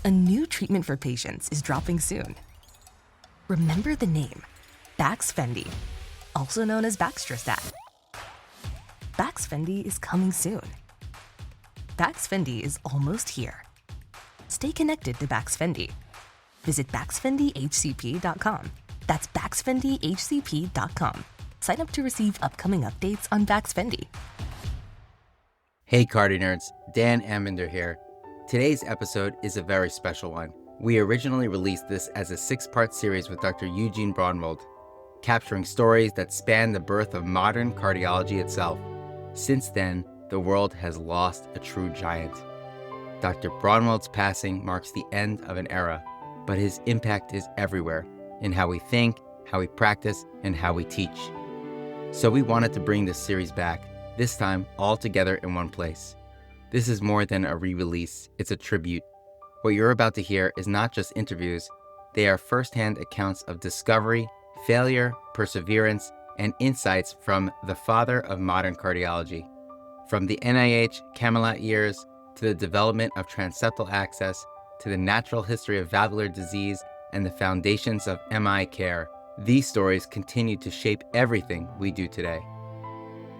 A new treatment for patients is dropping soon. Remember the name, Baxfendy, also known as Baxdrostat. Baxfendy is coming soon. Baxfendy is almost here. Stay connected to Baxfendy. Visit BaxFendyHCP.com. That's BaxFendyHCP.com. Sign up to receive upcoming updates on Baxfendy. Hey CardioNerds, Dan Ambinder here. Today's episode is a very special one. We originally released this as a 6-part series with Dr. Eugene Braunwald, capturing stories that span the birth of modern cardiology itself. Since then, the world has lost a true giant. Dr. Braunwald's passing marks the end of an era, but his impact is everywhere, in how we think, how we practice, and how we teach. So we wanted to bring this series back, this time all together in one place. This is more than a re-release, it's a tribute. What you're about to hear is not just interviews, they are firsthand accounts of discovery, failure, perseverance, and insights from the father of modern cardiology. From the NIH Camelot years, to the development of transseptal access, to the natural history of valvular disease, and the foundations of MI care, these stories continue to shape everything we do today.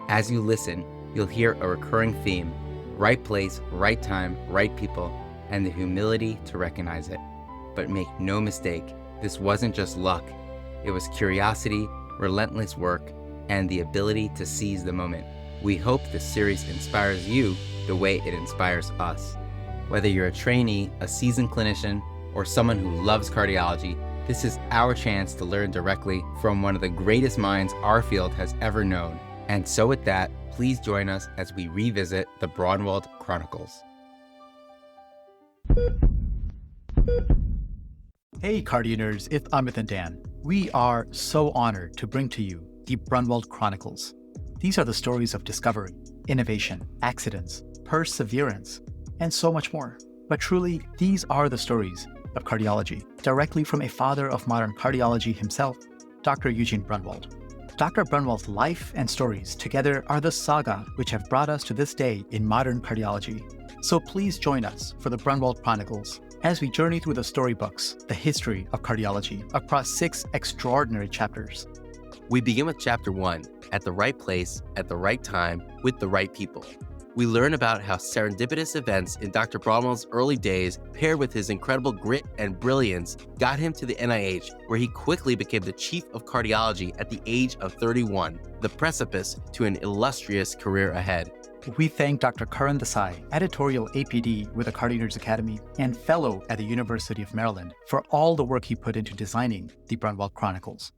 As you listen, you'll hear a recurring theme: right place, right time, right people, and the humility to recognize it. But make no mistake, this wasn't just luck. It was curiosity, relentless work, and the ability to seize the moment. We hope this series inspires you the way it inspires us. Whether you're a trainee, a seasoned clinician, or someone who loves cardiology, this is our chance to learn directly from one of the greatest minds our field has ever known. And so with that, please join us as we revisit the Braunwald Chronicles. Hey CardioNerds, it's Amit and Dan. We are so honored to bring to you the Braunwald Chronicles. These are the stories of discovery, innovation, accidents, perseverance, and so much more. But truly, these are the stories of cardiology, directly from a father of modern cardiology himself, Dr. Eugene Braunwald. Dr. Braunwald's life and stories together are the saga which have brought us to this day in modern cardiology. So please join us for the Braunwald Chronicles as we journey through the storybooks, the history of cardiology, across 6 extraordinary chapters. We begin with Chapter 1, at the right place, at the right time, with the right people. We learn about how serendipitous events in Dr. Braunwald's early days, paired with his incredible grit and brilliance, got him to the NIH, where he quickly became the chief of cardiology at the age of 31, the precipice to an illustrious career ahead. We thank Dr. Karan Desai, editorial APD with the CardioNerds Academy and fellow at the University of Maryland, for all the work he put into designing the Braunwald Chronicles.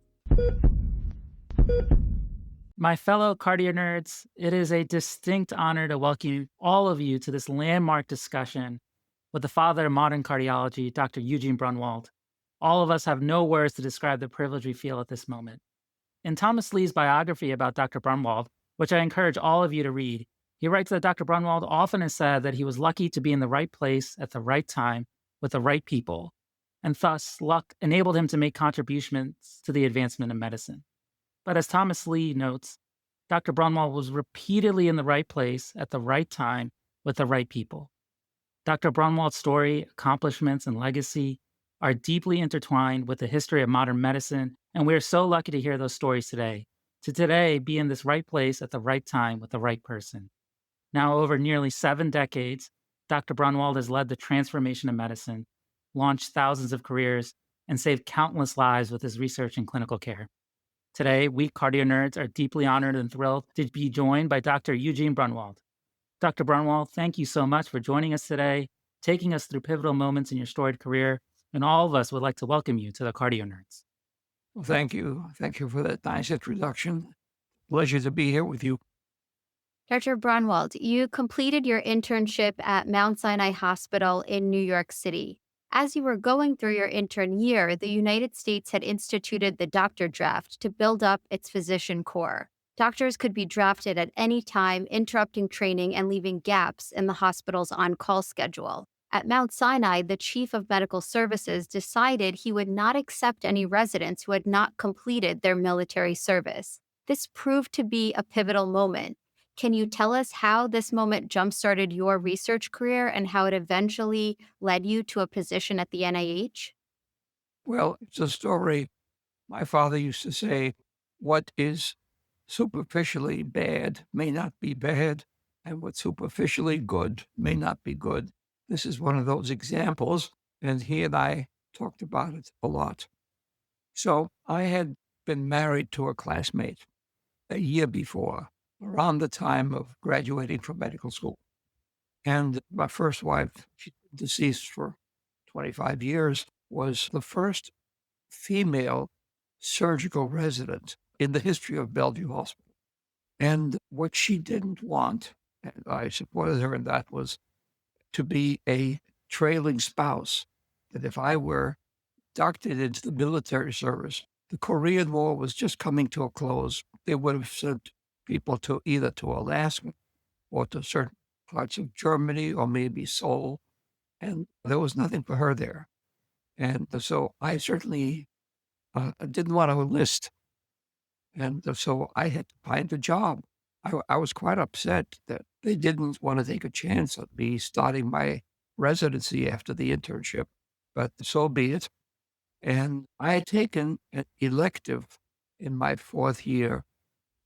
My fellow CardioNerds, it is a distinct honor to welcome all of you to this landmark discussion with the father of modern cardiology, Dr. Eugene Braunwald. All of us have no words to describe the privilege we feel at this moment. In Thomas Lee's biography about Dr. Braunwald, which I encourage all of you to read, he writes that Dr. Braunwald often has said that he was lucky to be in the right place at the right time with the right people, and thus luck enabled him to make contributions to the advancement of medicine. But as Thomas Lee notes, Dr. Braunwald was repeatedly in the right place at the right time with the right people. Dr. Braunwald's story, accomplishments, and legacy are deeply intertwined with the history of modern medicine, and we are so lucky to hear those stories today, to today be in this right place at the right time with the right person. Now, over nearly 7 decades, Dr. Braunwald has led the transformation of medicine, launched thousands of careers, and saved countless lives with his research and clinical care. Today, we CardioNerds are deeply honored and thrilled to be joined by Dr. Eugene Braunwald. Dr. Braunwald, thank you so much for joining us today, taking us through pivotal moments in your storied career, and all of us would like to welcome you to the CardioNerds. Well, thank you. Thank you for that nice introduction. Pleasure to be here with you. Dr. Braunwald, you completed your internship at Mount Sinai Hospital in New York City. As you were going through your intern year, the United States had instituted the doctor draft to build up its physician corps. Doctors could be drafted at any time, interrupting training and leaving gaps in the hospital's on-call schedule. At Mount Sinai, the chief of medical services decided he would not accept any residents who had not completed their military service. This proved to be a pivotal moment. Can you tell us how this moment jump-started your research career and how it eventually led you to a position at the NIH? Well, it's a story. My father used to say, what is superficially bad may not be bad, and what's superficially good may not be good. This is one of those examples, and he and I talked about it a lot. So I had been married to a classmate a year before, around the time of graduating from medical school. And my first wife, she's deceased for 25 years, was the first female surgical resident in the history of Bellevue Hospital. And what she didn't want, and I supported her in that, was to be a trailing spouse. That if I were inducted into the military service, the Korean War was just coming to a close. They would have sent people to either to Alaska or to certain parts of Germany or maybe Seoul. And there was nothing for her there. And so I certainly didn't want to enlist. And so I had to find a job. I was quite upset that they didn't want to take a chance on me starting my residency after the internship, but so be it. And I had taken an elective in my fourth year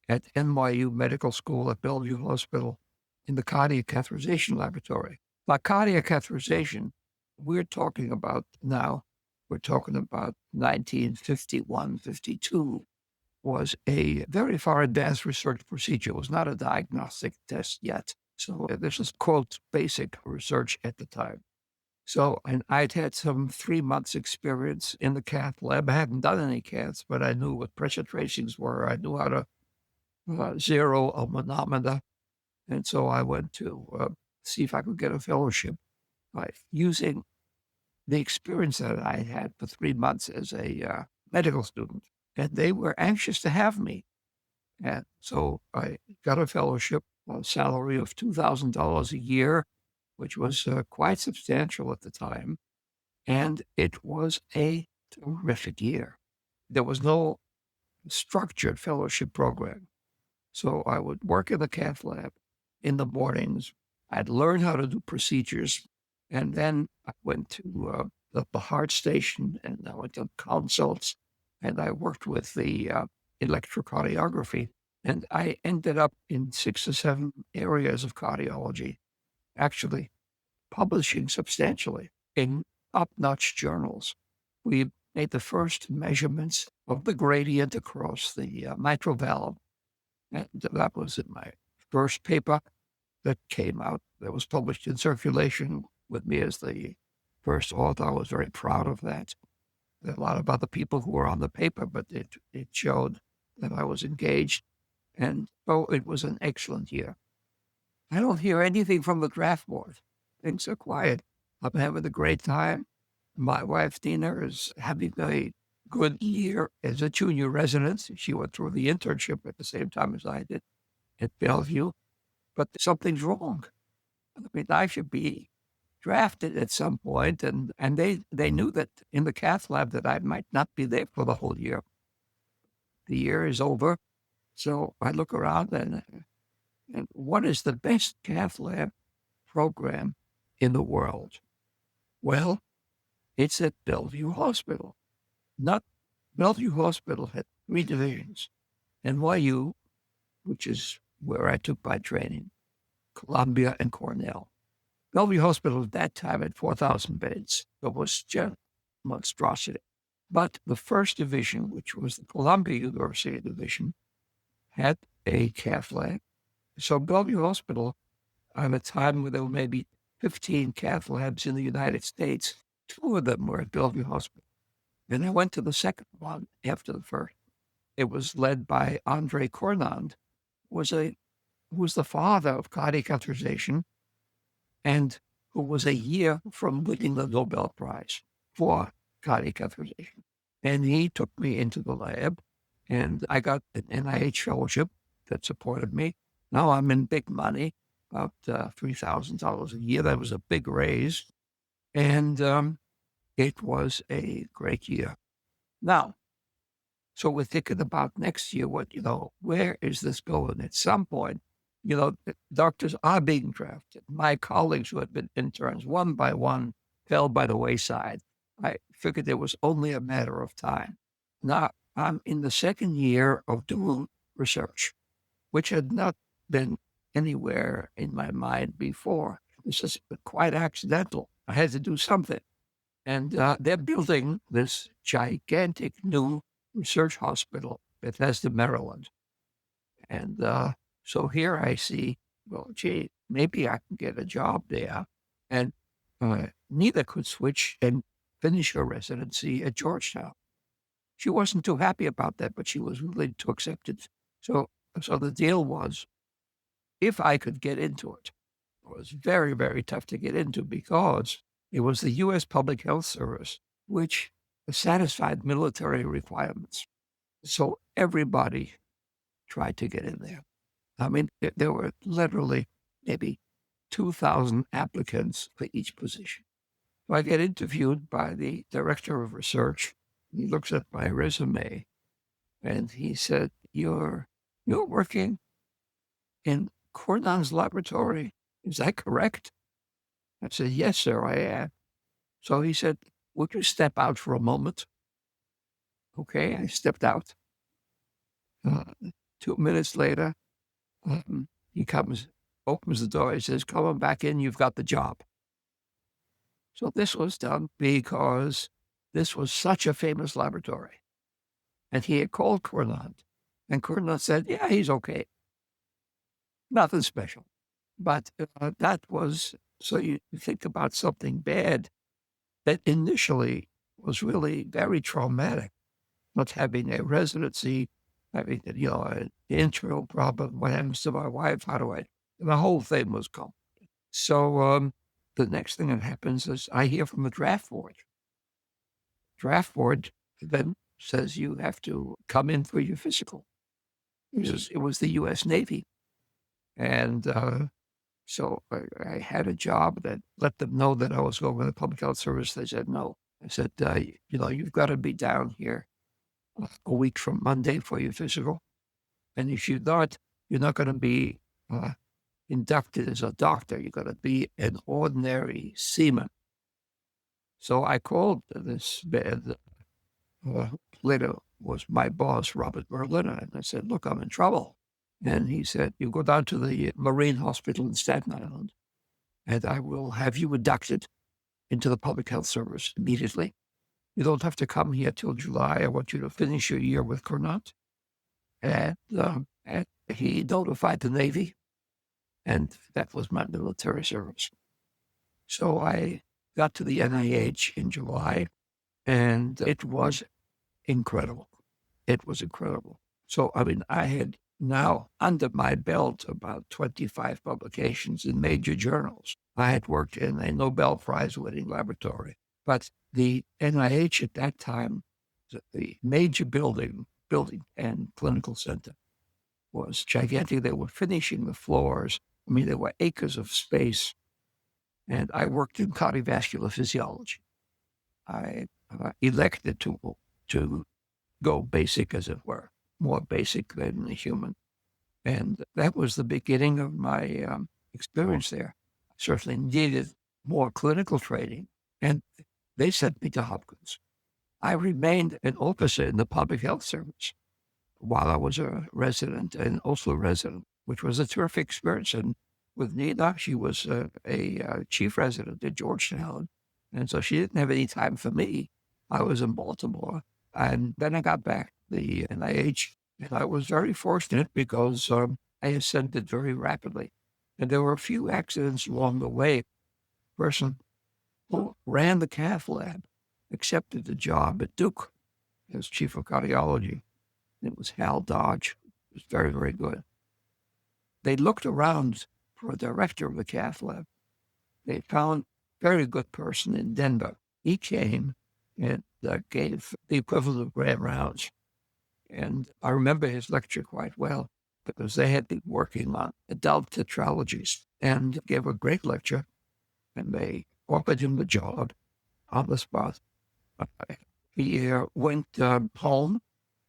at NYU Medical School at Bellevue Hospital in the cardiac catheterization laboratory. By cardiac catheterization, we're talking about now, we're talking about 1951, 52, was a very far advanced research procedure. It was not a diagnostic test yet. So this was, quote, basic research at the time. So, and I'd had some 3 months experience in the cath lab. I hadn't done any caths, but I knew what pressure tracings were. I knew how to zero a manometer. And so I went to see if I could get a fellowship by using the experience that I had for 3 months as a medical student. And they were anxious to have me. And so I got a fellowship, a salary of $2,000 a year, which was quite substantial at the time. And it was a terrific year. There was no structured fellowship program. So I would work in the cath lab in the mornings. I'd learn how to do procedures. And then I went to the heart station and I went to consults and I worked with the electrocardiography. And I ended up in 6 or 7 areas of cardiology, actually publishing substantially in top-notch journals. We made the first measurements of the gradient across the mitral valve. And that was in my first paper that came out, that was published in circulation with me as the first author. I was very proud of that. There are a lot of other people who were on the paper, but it showed that I was engaged. And it was an excellent year. I don't hear anything from the draft board. Things are quiet. I'm having a great time. My wife, Dina, is having a good year as a junior resident. She went through the internship at the same time as I did at Bellevue. But something's wrong. I mean, I should be drafted at some point, and they knew that in the cath lab that I might not be there for the whole year. The year is over, so I look around and what is the best cath lab program in the world? Well, it's at Bellevue Hospital. Not Bellevue Hospital had 3 divisions: NYU, which is where I took my training, Columbia, and Cornell. Bellevue Hospital at that time had 4,000 beds. It was just monstrosity. But the first division, which was the Columbia University division, had a cath lab. So Bellevue Hospital, at a time where there were maybe 15 cath labs in the United States, 2 of them were at Bellevue Hospital. And I went to the second one after the first. It was led by Andre Cournand, who was the father of cardiac catheterization and who was a year from winning the Nobel Prize for cardiac catheterization. And he took me into the lab, and I got an NIH fellowship that supported me. Now I'm in big money, about $3,000 a year. That was a big raise. And it was a great year. Now, so we're thinking about next year, where is this going? At some point, doctors are being drafted. My colleagues who had been interns, one by one, fell by the wayside. I figured it was only a matter of time. Now, I'm in the second year of doing research, which had not been anywhere in my mind before. This is quite accidental. I had to do something. And they're building this gigantic new research hospital, Bethesda, Maryland. And so here I see, well, gee, maybe I can get a job there. And Nita could switch and finish her residency at Georgetown. She wasn't too happy about that, but she was willing to accept it. So the deal was, if I could get into it, it was very, very tough to get into because it was the U.S. Public Health Service, which satisfied military requirements. So everybody tried to get in there. I mean, there were literally maybe 2,000 applicants for each position. So I get interviewed by the director of research. He looks at my resume and he said, You're working in Cordon's laboratory. Is that correct? I said, yes, sir, I am. So he said, would you step out for a moment? Okay, I stepped out. 2 minutes later, he comes, opens the door. He says, come on back in. You've got the job. So this was done because this was such a famous laboratory. And he had called Cournot. And Cournot said, yeah, he's okay. Nothing special. But that was, so you think about something bad that initially was really very traumatic. Not having a residency, having, an internal problem. What happens to my wife? How do I? The whole thing was gone. So the next thing that happens is I hear from the draft board. Draft board then says you have to come in for your physical. It was the U.S. Navy. And so I had a job that let them know that I was going to the public health service. They said no. I said, you've got to be down here a week from Monday for your physical. And if you're not going to be inducted as a doctor. You're going to be an ordinary seaman. So I called this bed, later was my boss, Robert Berlin, and I said, look, I'm in trouble. And he said, you go down to the Marine Hospital in Staten Island, and I will have you inducted into the public health service immediately. You don't have to come here till July. I want you to finish your year with Cournot. And he notified the Navy, and that was my military service. So I got to the NIH in July, and it was incredible. It was incredible. So, I had now under my belt about 25 publications in major journals. I had worked in a Nobel Prize-winning laboratory. But the NIH at that time, the major building and clinical center, was gigantic. They were finishing the floors. There were acres of space. And I worked in cardiovascular physiology. I elected to go basic, as it were, more basic than the human. And that was the beginning of my experience there. I certainly needed more clinical training. And they sent me to Hopkins. I remained an officer in the public health service while I was a resident and also a resident, which was a terrific experience. And with Nina, she was a chief resident at Georgetown. And so she didn't have any time for me. I was in Baltimore. And then I got back to the NIH. And I was very fortunate because I ascended very rapidly. And there were a few accidents along the way. The person who ran the cath lab accepted the job at Duke as chief of cardiology. It was Hal Dodge. It was very, very good. They looked around for a director of the cath lab. They found a very good person in Denver. He came and gave the equivalent of grand rounds. And I remember his lecture quite well because they had been working on adult tetralogies and gave a great lecture. And they offered him the job on the spot. He went home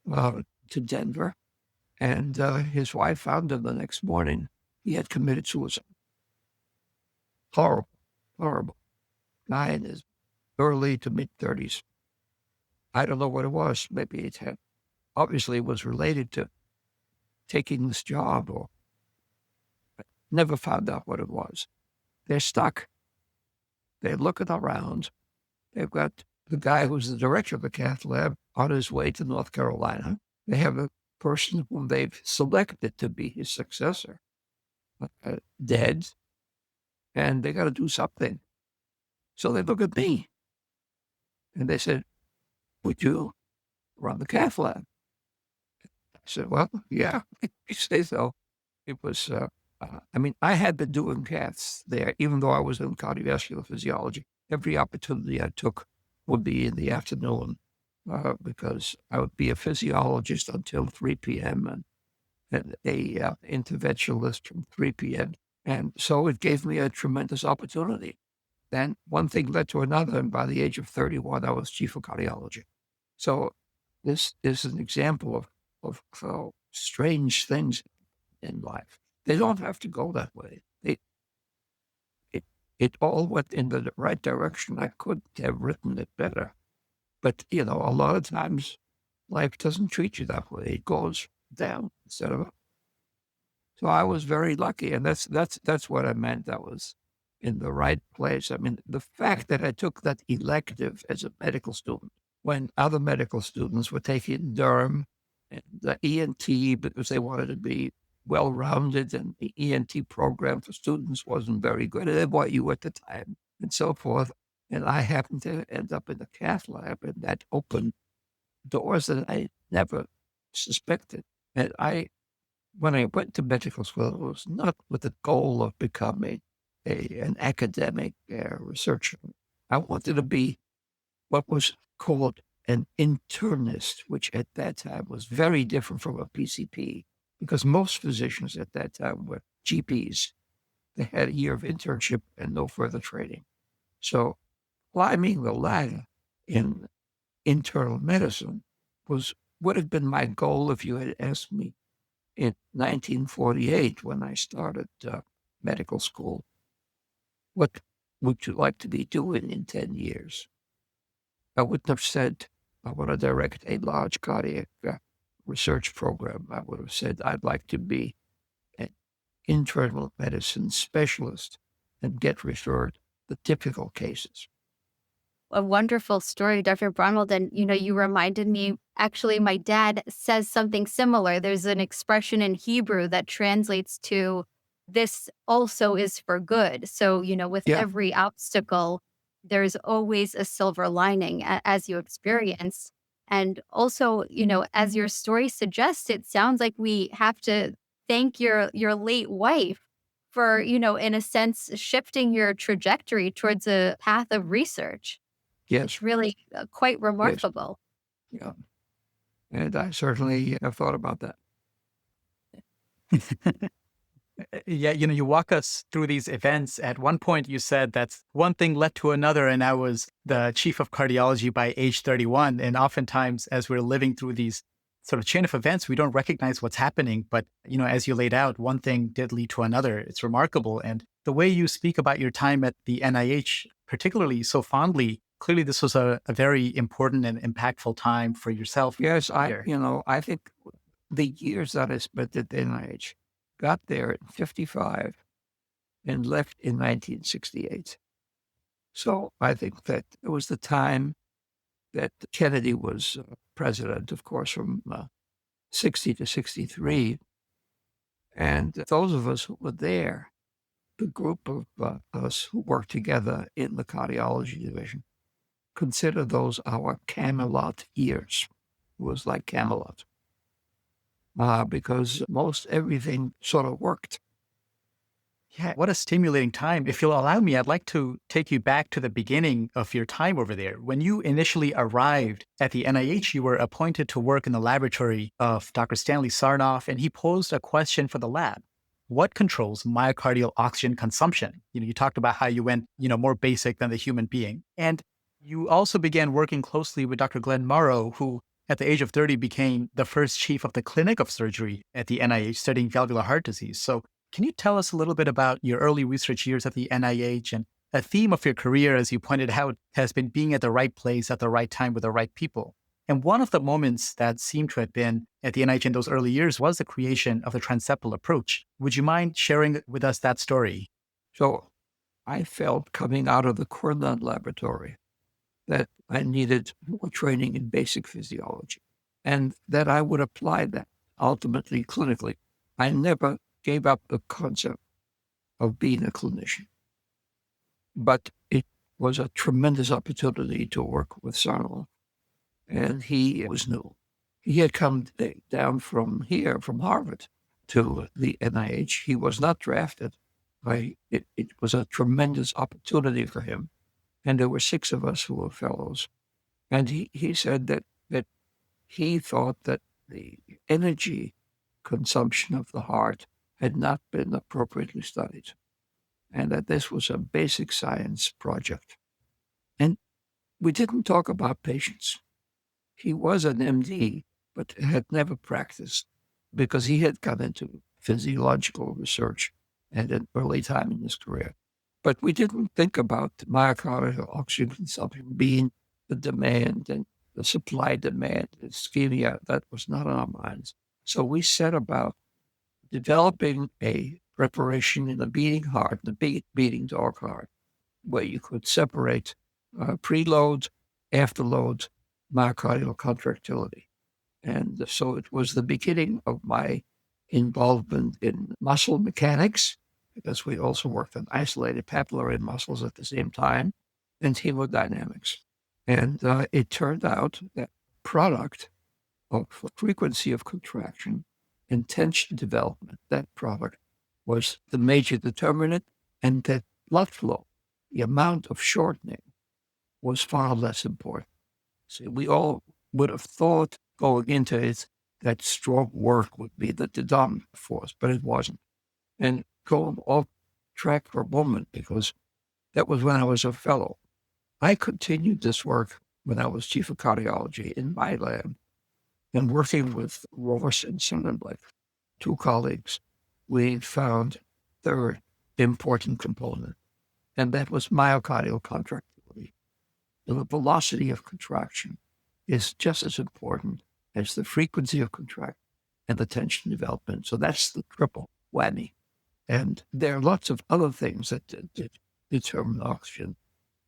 to Denver, and his wife found him the next morning. he had committed suicide. Horrible, horrible. Guy in his early to mid-30s. I don't know what it was. Maybe it had, obviously it was related to taking this job, or I never found out what it was. They're stuck. They're looking around. They've got the guy who's the director of the cath lab on his way to North Carolina. They have a person whom they've selected to be his successor dead, and they got to do something. So they look at me, and they said, "Would you run the cath lab?" I said, "Well, yeah." You say so. It was, I had been doing caths there, even though I was in cardiovascular physiology. Every opportunity I took would be in the afternoon because I would be a physiologist until 3 p.m. and a interventionalist from 3 p.m. And so it gave me a tremendous opportunity. Then one thing led to another, and by the age of 31, I was chief of cardiology. So this is an example of strange things in life. They don't have to go that way. It all went in the right direction. I couldn't have written it better. But, a lot of times life doesn't treat you that way. It goes down instead of up. So I was very lucky, and that's what I meant. I was in the right place. The fact that I took that elective as a medical student when other medical students were taking derm and the ENT because they wanted to be well-rounded, and the ENT program for students wasn't very good at NYU at the time, and so forth. And I happened to end up in the cath lab, and that opened doors that I never suspected. And when I went to medical school, it was not with the goal of becoming an academic researcher. I wanted to be what was called an internist, which at that time was very different from a PCP, because most physicians at that time were GPs. They had a year of internship and no further training. So climbing the ladder in internal medicine would have been my goal if you had asked me in 1948 when I started medical school, what would you like to be doing in 10 years? I wouldn't have said, I want to direct a large cardiac research program. I would have said, I'd like to be an internal medicine specialist and get referred the typical cases. A wonderful story, Dr. Braunwald. And, you reminded me, actually, my dad says something similar. There's an expression in Hebrew that translates to, this also is for good. So, with every obstacle, there's always a silver lining as you experience. And also, as your story suggests, it sounds like we have to thank your late wife for, in a sense, shifting your trajectory towards a path of research. Yes. It's really quite remarkable. Yes. Yeah. And I certainly have thought about that. Yeah, you walk us through these events. At one point, you said that one thing led to another, and I was the chief of cardiology by age 31. And oftentimes, as we're living through these sort of chain of events, we don't recognize what's happening. But, as you laid out, one thing did lead to another. It's remarkable. And the way you speak about your time at the NIH, particularly so fondly, clearly this was a very important and impactful time for yourself. Yes, I think the years that I spent at the NIH, got there in 55 and left in 1968. So I think that it was the time that Kennedy was president, of course, from 60 to 63. And those of us who were there, the group of us who worked together in the cardiology division, consider those our Camelot years. It was like Camelot. Because most everything sort of worked. Yeah, what a stimulating time. If you'll allow me, I'd like to take you back to the beginning of your time over there. When you initially arrived at the NIH, you were appointed to work in the laboratory of Dr. Stanley Sarnoff, and he posed a question for the lab. What controls myocardial oxygen consumption? You talked about how you went, more basic than the human being. And you also began working closely with Dr. Glenn Morrow, who at the age of 30 became the first chief of the clinic of surgery at the NIH studying valvular heart disease. So Can you tell us a little bit about your early research years at the NIH? And a theme of your career, as you pointed out, has been being at the right place at the right time with the right people. And one of the moments that seemed to have been at the NIH in those early years was the creation of the transseptal approach. Would you mind sharing with us that story? So I felt coming out of the Cornell laboratory that I needed more training in basic physiology and that I would apply that ultimately clinically. I never gave up the concept of being a clinician, but it was a tremendous opportunity to work with Sarnell, and he was new. He had come down from here, from Harvard, to the NIH. He was not drafted. It was a tremendous opportunity for him. And there were 6 of us who were fellows. And he said that he thought that the energy consumption of the heart had not been appropriately studied, and that this was a basic science project. And we didn't talk about patients. He was an MD, but had never practiced because he had got into physiological research at an early time in his career. But we didn't think about myocardial oxygen consumption being the demand and the supply-demand ischemia. That was not on our minds. So we set about developing a preparation in the beating heart, the beating dog heart, where you could separate preload, afterload, myocardial contractility. And so it was the beginning of my involvement in muscle mechanics, because we also worked on isolated papillary muscles at the same time, and hemodynamics. And it turned out that product of frequency of contraction and tension development, that product was the major determinant, and that blood flow, the amount of shortening, was far less important. See, we all would have thought going into it that stroke work would be the dominant force, but it wasn't. And going off track for a moment, because that was when I was a fellow. I continued this work when I was chief of cardiology in my lab, and working with Ross and Sonnenblick, 2 colleagues, we found third important component, and that was myocardial contractility. The velocity of contraction is just as important as the frequency of contraction and the tension development. So that's the triple whammy. And there are lots of other things that determine oxygen,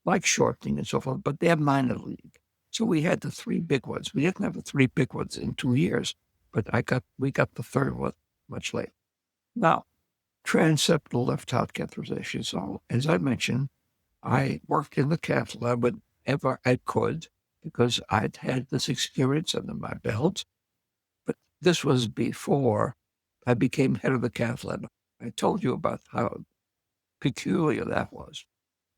like shortening and so forth, but they're minor league. So we had the 3 big ones. We didn't have the 3 big ones in 2 years, but we got the third one much later. Now, transseptal left heart catheterization. So as I mentioned, I worked in the cath lab whenever I could because I'd had this experience under my belt. But this was before I became head of the cath lab. I told you about how peculiar that was.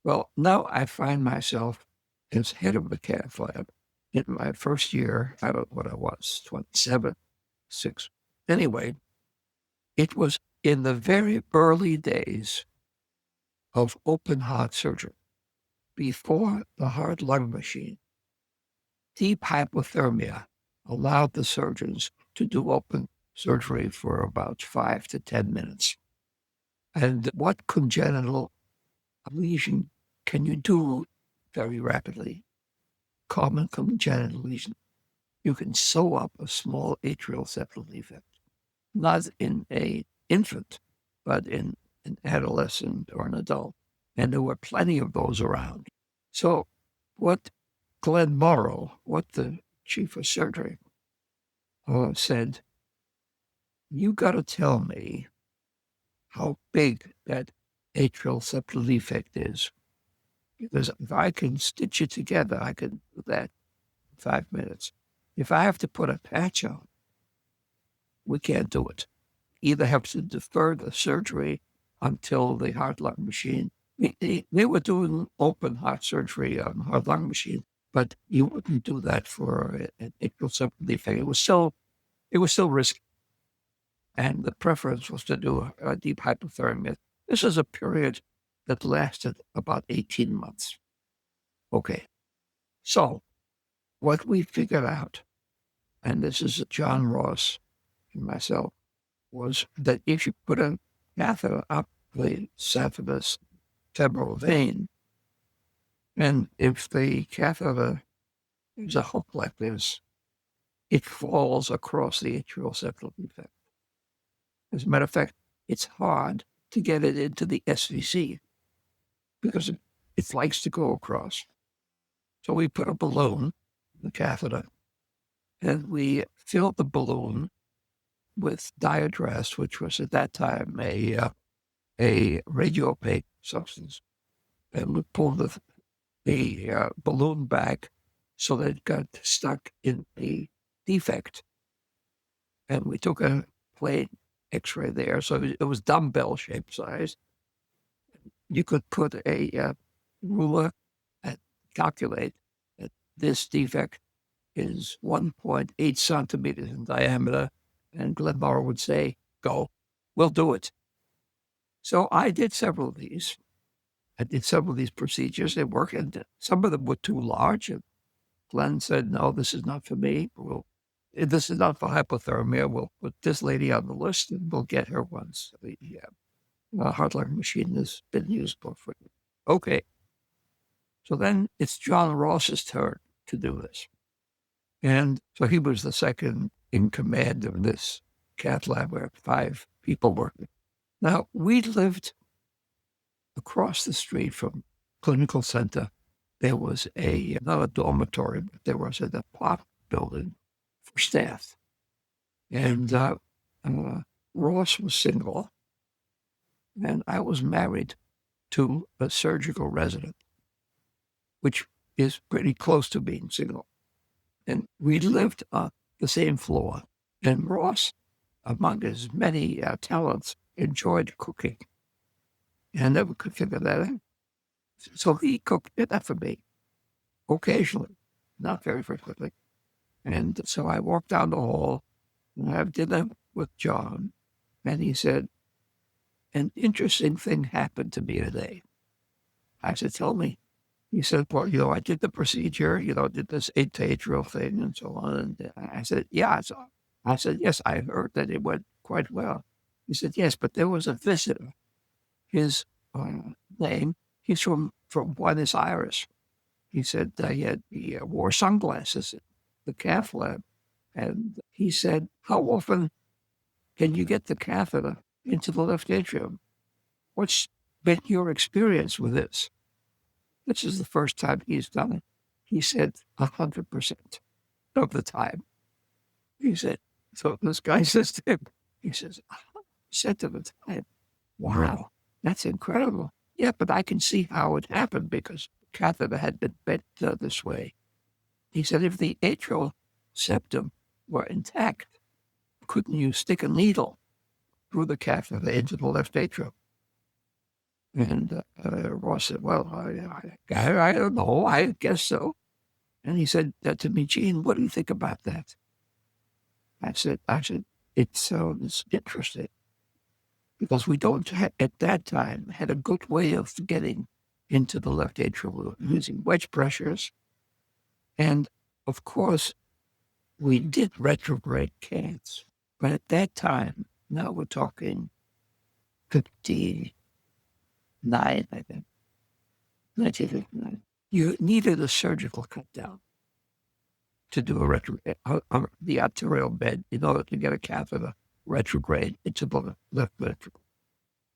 Well, now I find myself as head of the cath lab in my first year. I don't know what I was, 27, 6. Anyway, it was in the very early days of open heart surgery, before the heart-lung machine. Deep hypothermia allowed the surgeons to do open surgery for about 5 to 10 minutes. And what congenital lesion can you do very rapidly? Common congenital lesion. You can sew up a small atrial septal defect, not in an infant, but in an adolescent or an adult. And there were plenty of those around. So what Glenn Morrow, what the chief of surgery, said, you got to tell me how big that atrial septal defect is. Because if I can stitch it together, I can do that in 5 minutes. If I have to put a patch on, we can't do it. Either have to defer the surgery until the heart-lung machine. They were doing open heart surgery on heart-lung machine, but you wouldn't do that for an atrial septal defect. It was still risky. And the preference was to do a deep hypothermia. This is a period that lasted about 18 months. Okay. So what we figured out, and this is John Ross and myself, was that if you put a catheter up the saphenous femoral vein. And if the catheter is a hook like this, it falls across the atrial septal defect. As a matter of fact, it's hard to get it into the SVC because it likes to go across. So we put a balloon in the catheter, and we filled the balloon with diodrast, which was at that time a radiopaque substance. And we pulled the balloon back so that it got stuck in the defect. And we took a plain X-ray there, so it was dumbbell-shaped size. You could put a ruler and calculate that this defect is 1.8 centimeters in diameter, and Glenn Morrow would say, go, we'll do it. So I did several of these. I did several of these procedures. They worked, and some of them were too large. And Glenn said, no, this is not for me. This is not for hypothermia. We'll put this lady on the list, and we'll get her once the heart lung machine has been used for. Okay. So then it's John Ross's turn to do this. And so he was the second in command of this cath lab where 5 people working. Now, we lived across the street from clinical center. There was not a dormitory, but there was an apartment building for staff. And Ross was single, and I was married to a surgical resident, which is pretty close to being single. And we lived on the same floor. And Ross, among his many talents, enjoyed cooking. And I never could figure that out. So he cooked dinner for me, occasionally, not very frequently. And so I walked down the hall and I had dinner with John. And he said, an interesting thing happened to me today. I said, tell me. He said, well, I did the procedure, did this atrial thing and so on. And I said, yeah. So I said, yes, I heard that it went quite well. He said, yes, but there was a visitor. His name, he's from Buenos Aires. He said he wore sunglasses at the cath lab. And he said, how often can you get the catheter into the left atrium? What's been your experience with this? This is the first time he's done it. He said 100% of the time. He said, so this guy says to him, he says, 100% of the time. Wow, that's incredible. Yeah, but I can see how it happened because the catheter had been bent this way. He said, if the atrial septum were intact, couldn't you stick a needle through the catheter into the left atrium? And Ross said, well, I don't know. I guess so. And he said to me, Gene, what do you think about that? I said, it sounds interesting because we don't, at that time, had a good way of getting into the left atrial using wedge pressures. And, of course, we did retrograde caths. But at that time, now we're talking 59, I think, 1959. You needed a surgical cut down to do a retrograde on the arterial bed in order to get a catheter retrograde into the left ventricle.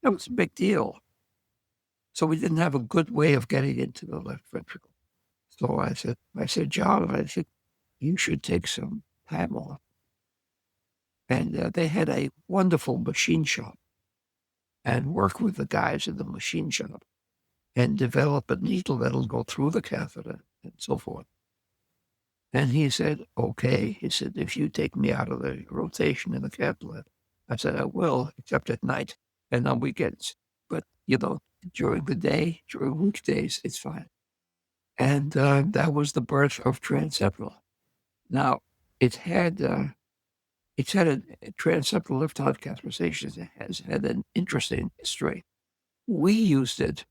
That was a big deal. So we didn't have a good way of getting into the left ventricle. So I said, John, I think you should take some time off. And they had a wonderful machine shop and work with the guys in the machine shop and develop a needle that'll go through the catheter and so forth. And he said, okay. He said, if you take me out of the rotation in the cath lab. I said, I will, except at night and on weekends. But, during the day, during weekdays, it's fine. And that was the birth of transseptal. Now, it's had a transseptal lift-out catheterization. It has had an interesting history. We used it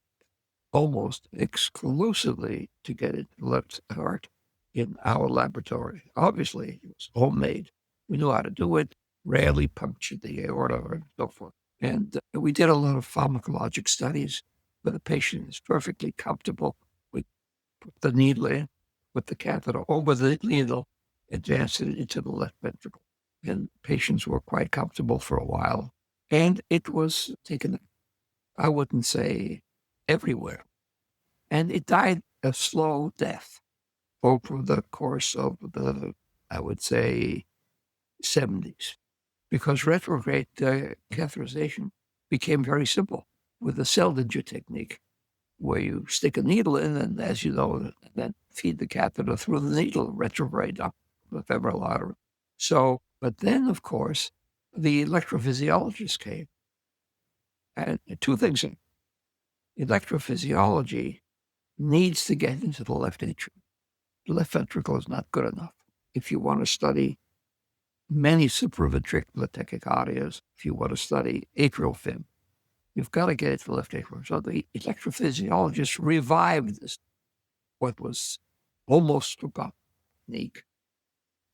almost exclusively to get it left heart in our laboratory. Obviously, it was homemade. We knew how to do it, rarely punctured the aorta and so forth. And we did a lot of pharmacologic studies where the patient is perfectly comfortable. We put the needle in, with the catheter over the needle, advance it into the left ventricle. And patients were quite comfortable for a while. And it was taken, I wouldn't say everywhere. And it died a slow death over the course of the, I would say, 70s, because retrograde catheterization became very simple with the Seldinger technique, where you stick a needle in and, as you know, then feed the catheter through the needle retrograde up the femoral artery. So, but then, of course, the electrophysiologist came. And two things. Electrophysiology needs to get into the left atrium. The left ventricle is not good enough. If you want to study many supraventricular tachycardias, if you want to study atrial fib, you've got to get it to the left atrium. So the electrophysiologist revived this, what was almost forgotten technique.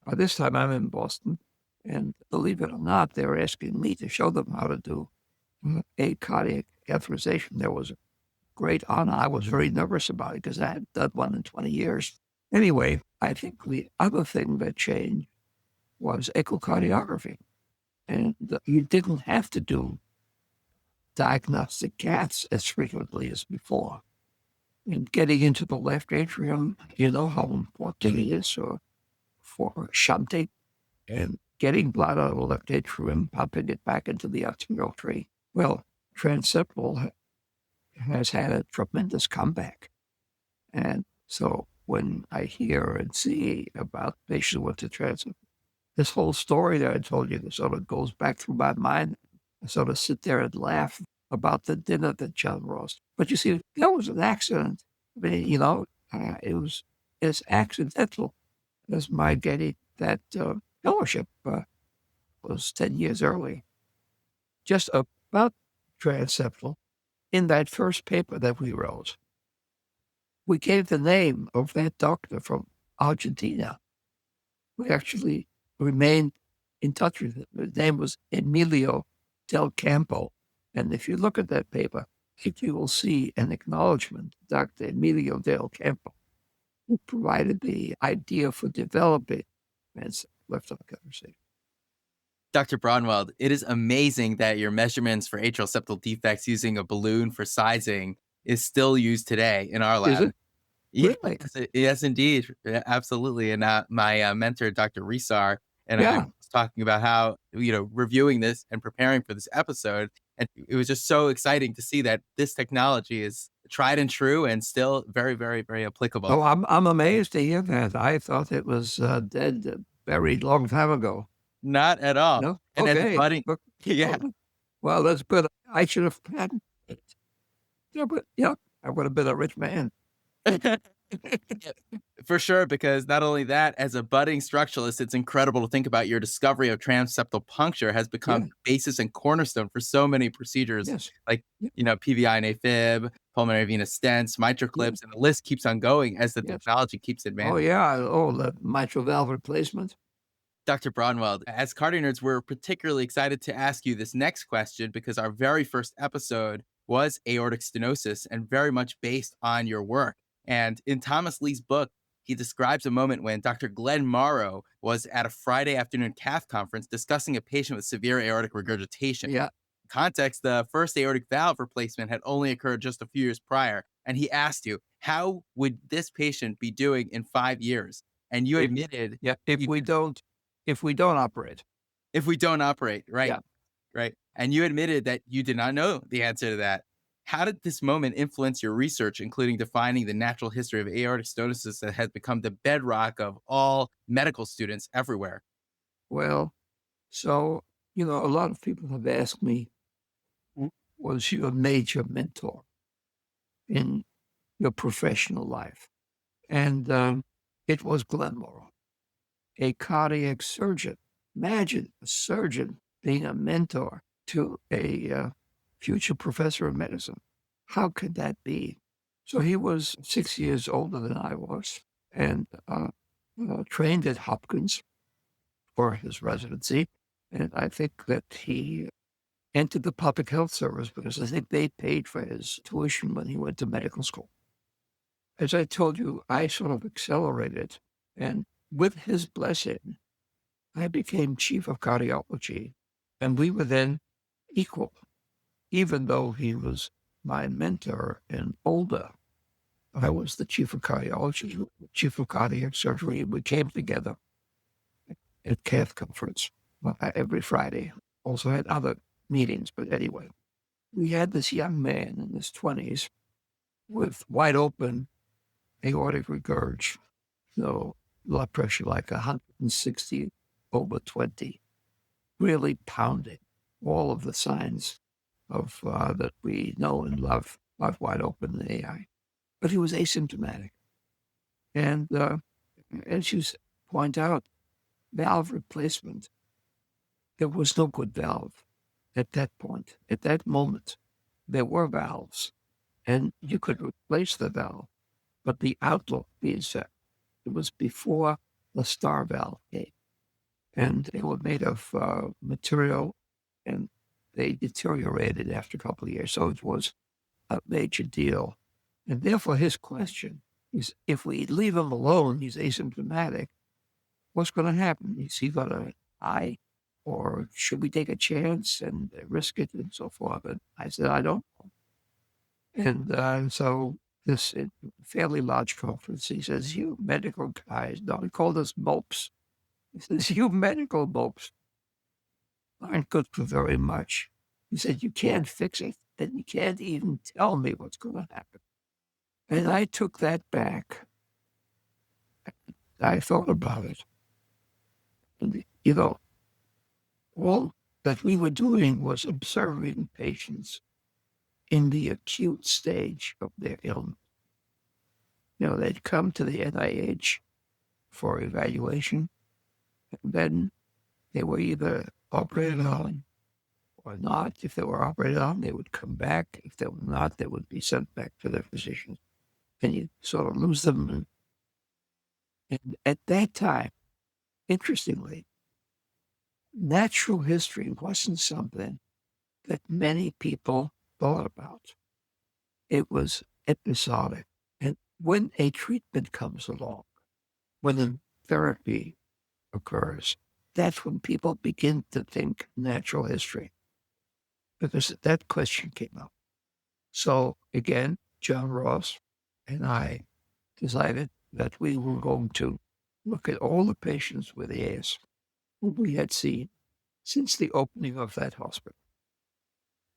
By this time, I'm in Boston, and believe it or not, they were asking me to show them how to do a cardiac catheterization. There was a great honor. I was very nervous about it because I hadn't done one in 20 years. Anyway, I think the other thing that changed was echocardiography. And you didn't have to do diagnostic caths as frequently as before. And getting into the left atrium, you know how important it is for shunting and getting blood out of the left atrium, pumping it back into the arterial tree. Well, transseptal has had a tremendous comeback. And so when I hear and see about patients with the transseptal, this whole story that I told you sort of goes back through my mind. I sort of sit there and laugh about the dinner that John Ross. But you see, that was an accident. I mean, you know, it was as accidental as my getting that fellowship was 10 years early. Just about transseptal, in that first paper that we wrote, we gave the name of that doctor from Argentina. We actually remained in touch with him. His name was Emilio Del Campo. And if you look at that paper, you will see an acknowledgement, Dr. Emilio Del Campo, who provided the idea for developing left heart catheterization. Dr. Braunwald, it is amazing that your measurements for atrial septal defects using a balloon for sizing is still used today in our lab. Is it? Really? Yes, indeed. Yeah, absolutely. And my mentor, Dr. Risar, and I Yeah. was talking about how, reviewing this and preparing for this episode. And it was just so exciting to see that this technology is tried and true and still very, very, very applicable. Oh, I'm amazed to hear that. I thought it was dead, buried long time ago. Not at all. No? And as a Okay. budding, yeah. Well, that's good. I should have patented it. Yeah, but I would have been a rich man. For sure, because not only that, as a budding structuralist, it's incredible to think about your discovery of transseptal puncture has become basis and cornerstone for so many procedures, like, PVI and AFib, pulmonary venous stents, mitral clips, and the list keeps on going as the technology keeps advancing. Oh, yeah. Oh, the mitral valve replacement. Dr. Braunwald, as CardioNerds, we're particularly excited to ask you this next question because our very first episode was aortic stenosis and very much based on your work. And in Thomas Lee's book, he describes a moment when Dr. Glenn Morrow was at a Friday afternoon cath conference discussing a patient with severe aortic regurgitation. Yeah. Context, the first aortic valve replacement had only occurred just a few years prior. And he asked you, how would this patient be doing in 5 years? And you admitted... if we don't operate. If we don't operate, right? Yeah. Right. And you admitted that you did not know the answer to that. How did this moment influence your research, including defining the natural history of aortic stenosis that has become the bedrock of all medical students everywhere? Well, so, a lot of people have asked me, was you a major mentor in your professional life? And it was Glenn Morrow, a cardiac surgeon. Imagine a surgeon being a mentor to a future professor of medicine. How could that be? So he was 6 years older than I was and trained at Hopkins for his residency. And I think that he entered the public health service because I think they paid for his tuition when he went to medical school. As I told you, I sort of accelerated, and with his blessing, I became chief of cardiology, and we were then equal, even though he was my mentor and older. I was the chief of cardiology, chief of cardiac surgery. We came together at CAF conference every Friday. Also had other meetings, but anyway, we had this young man in his 20s with wide open aortic regurg, so blood pressure like 160 over 20, really pounding. All of the signs of that we know and love wide open in AI. But he was asymptomatic. And as you point out, valve replacement, there was no good valve at that point. At that moment, there were valves, and you could replace the valve. But the outlook being set, it was before the star valve came. And they were made of material, and they deteriorated after a couple of years. So it was a major deal. And therefore, his question is, if we leave him alone, he's asymptomatic, what's going to happen? Is he going to die? Or should we take a chance and risk it and so forth? And I said, I don't know. And so this fairly large conference, he says, you medical guys, he called us mopes. He says, you medical mopes aren't good for very much. He said, you can't fix it, and you can't even tell me what's going to happen. And I took that back. I thought about it. And, all that we were doing was observing patients in the acute stage of their illness. They'd come to the NIH for evaluation, and then they were either operated on or not. If they were operated on, they would come back. If they were not, they would be sent back to their physicians. And you sort of lose them. And at that time, interestingly, natural history wasn't something that many people thought about. It was episodic. And when a treatment comes along, when a therapy occurs, that's when people begin to think natural history, because that question came up. So again, John Ross and I decided that we were going to look at all the patients with AS who we had seen since the opening of that hospital,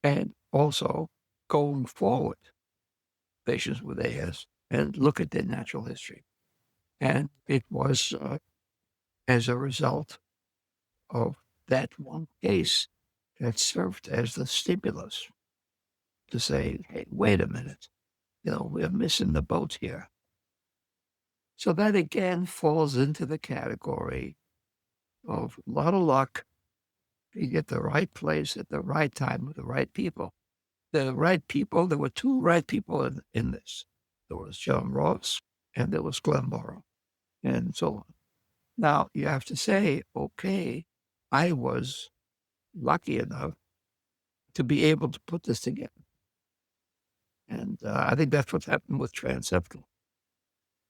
and also going forward, patients with AS, and look at their natural history. And it was as a result of that one case that served as the stimulus to say, hey, wait a minute, we're missing the boat here. So that again falls into the category of a lot of luck. You get the right place at the right time with the right people. The right people, there were two right people in this. There was John Ross and there was Glenn Morrow, and so on. Now, you have to say, okay, I was lucky enough to be able to put this together. And I think that's what happened with transseptal.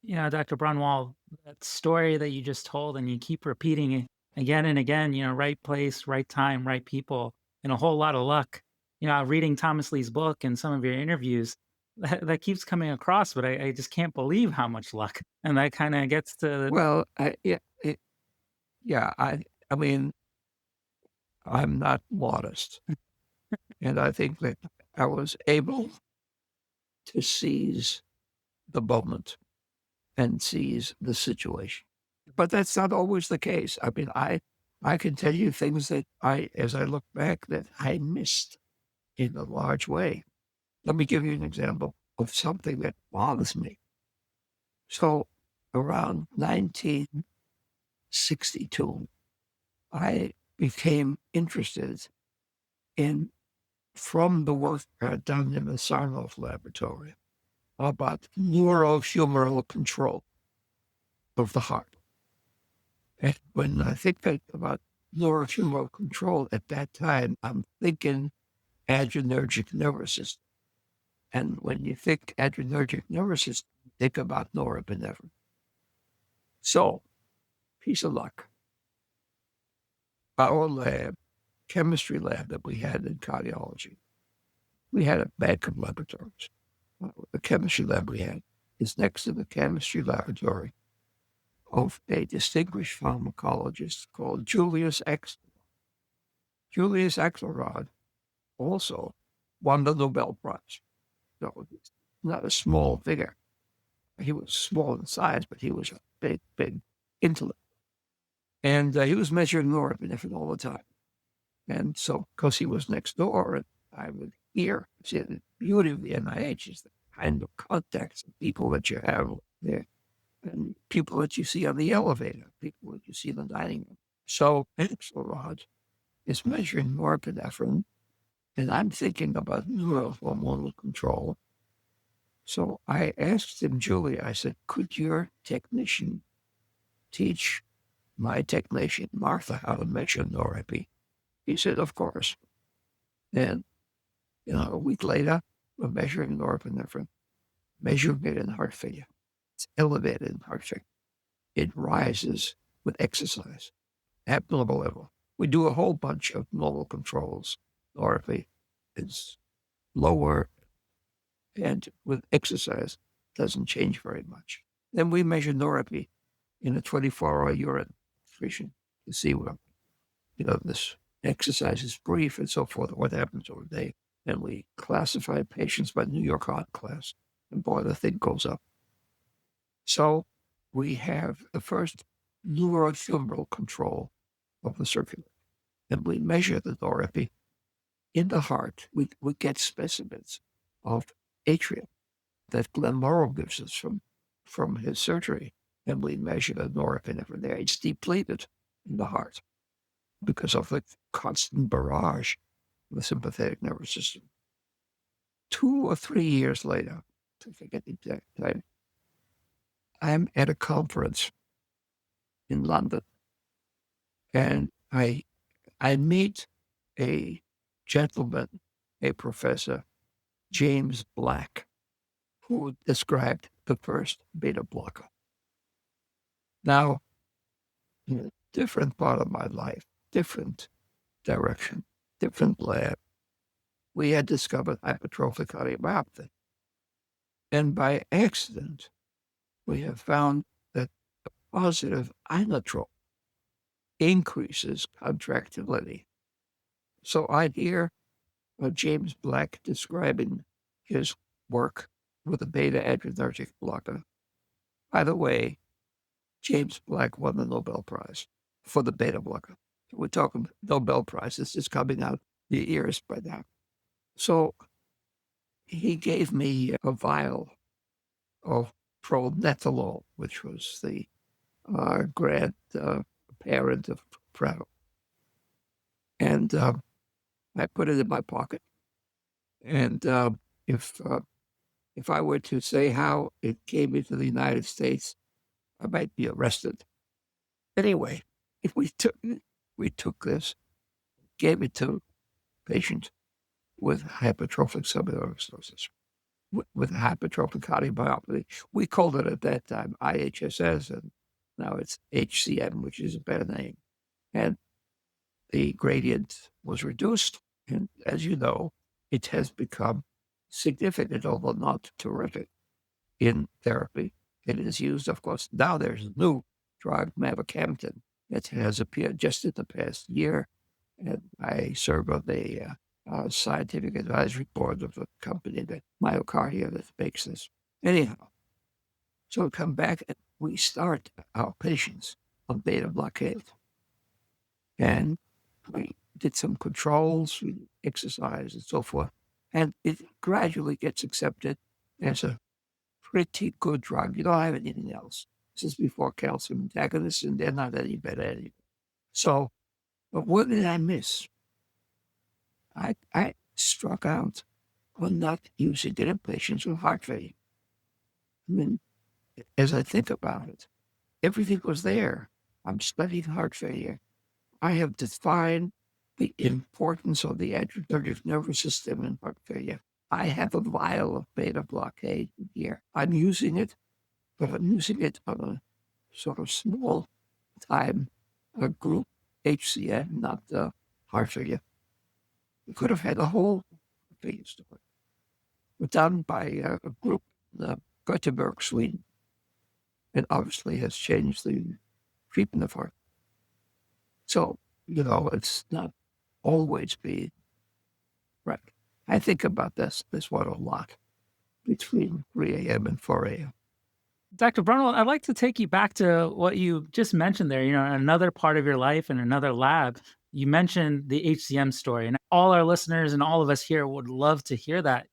Dr. Braunwald, that story that you just told, and you keep repeating it again and again, right place, right time, right people, and a whole lot of luck. Reading Thomas Lee's book and some of your interviews, that keeps coming across, but I just can't believe how much luck. And that kind of gets to... Well, I mean, I'm not modest. And I think that I was able to seize the moment and seize the situation. But that's not always the case. I mean, I can tell you things that as I look back, that I missed in a large way. Let me give you an example of something that bothers me. So around 1962, I became interested from the work done in the Sarnoff laboratory about neurohumoral control of the heart. And when I think that about neurohumoral control at that time, I'm thinking adrenergic nervous system. And when you think adrenergic nervous system, think about norepinephrine. So, piece of luck. Our lab, chemistry lab that we had in cardiology, we had a Badcom laboratories. The chemistry lab we had is next to the chemistry laboratory of a distinguished pharmacologist called Julius Axelrod. Julius Axelrod also won the Nobel Prize. So he's not a small figure. He was small in size, but he was a big, big intellect. And he was measuring norepinephrine all the time. And so, because he was next door, and I would hear, see, the beauty of the NIH is the kind of contacts and people that you have there, and people that you see on the elevator, people that you see in the dining room. So, Axelrod is measuring norepinephrine, and I'm thinking about neurohormonal control. So I asked him, Julia, I said, could your technician teach my technician, Martha, how to measure norepi? He said, of course. And, a week later, we're measuring norepinephrine, measuring it in heart failure. It's elevated in heart failure. It rises with exercise, abnormal level. We do a whole bunch of normal controls. Norepi is lower, and with exercise, doesn't change very much. Then we measure norepi in a 24-hour urine excretion to see what, this exercise is brief and so forth, what happens over the day. And we classify patients by New York Heart Class, and boy, the thing goes up. So we have the first neurohumoral control of the circulation, and we measure the norepi in the heart. We get specimens of atrium that Glenn Morrow gives us from his surgery, and we measure the norepinephrine there. It's depleted in the heart because of the constant barrage of the sympathetic nervous system. 2 or 3 years later, I forget the exact time, I'm at a conference in London, and I meet a gentleman, a professor, James Black, who described the first beta blocker. Now, in a different part of my life, different direction, different lab, we had discovered hypertrophic cardiomyopathy. And by accident, we have found that a positive inotrope increases contractility. So I hear James Black describing his work with a beta adrenergic blocker. By the way, James Black won the Nobel Prize for the beta blocker. We're talking Nobel Prize. This is coming out the ears by now. So he gave me a vial of pronetolol, which was the grandparent of Prado. And I put it in my pocket. And if I were to say how it came into the United States, I might be arrested. Anyway, we took this, gave it to patients with hypertrophic submucositis, with hypertrophic cardiomyopathy. We called it at that time IHSS, and now it's HCM, which is a better name. And the gradient was reduced, and as you know, it has become significant, although not terrific, in therapy. It is used, of course. Now there's a new drug, mavacamten, that has appeared just in the past year, and I serve on the scientific advisory board of the company, the myocardial, that makes this. Anyhow, so come back and we start our patients on beta blockade. And we did some controls, we exercise and so forth, and it gradually gets accepted as a pretty good drug. You don't have anything else. This is before calcium antagonists, and they're not any better anyway. So, but what did I miss? I struck out on not using it in patients with heart failure. I mean, as I think about it, everything was there. I'm studying heart failure. I have defined the importance of the adrenergic nervous system in heart failure. I have a vial of beta blockade here. I'm using it, but I'm using it on a sort of small time group, HCM, not heart failure. We could have had a whole failure story. But done by a group in Gothenburg, Sweden. It obviously has changed the treatment of heart. So, it's not always be right. I think about this one a lot between 3 a.m. and 4 a.m. Dr. Braunwald, I'd like to take you back to what you just mentioned there, another part of your life and another lab. You mentioned the HCM story, and all our listeners and all of us here would love to hear that.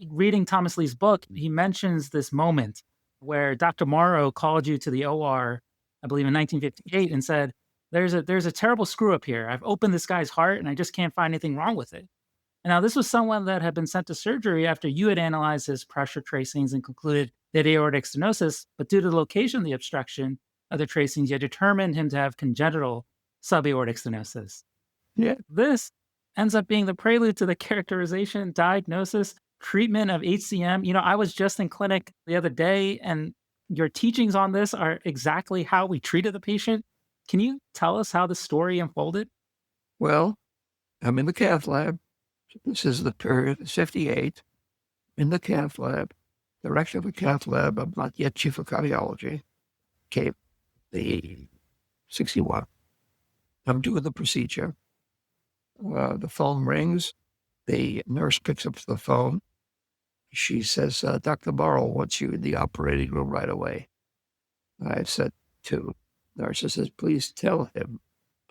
Reading Thomas Lee's book, he mentions this moment where Dr. Morrow called you to the OR, I believe in 1958, and said, there's a terrible screw up here. I've opened this guy's heart and I just can't find anything wrong with it. And now this was someone that had been sent to surgery after you had analyzed his pressure tracings and concluded that aortic stenosis, but due to the location of the obstruction of the tracings, you determined him to have congenital subaortic stenosis. Yeah. This ends up being the prelude to the characterization, diagnosis, treatment of HCM. I was just in clinic the other day, and your teachings on this are exactly how we treated the patient. Can you tell us how the story unfolded? Well, I'm in the cath lab. This is the period, it's 58. In the cath lab, director of the cath lab, I'm not yet chief of cardiology, came the 61. I'm doing the procedure. The phone rings. The nurse picks up the phone. She says, Dr. Morrow wants you in the operating room right away. I said to the nurse, says, please tell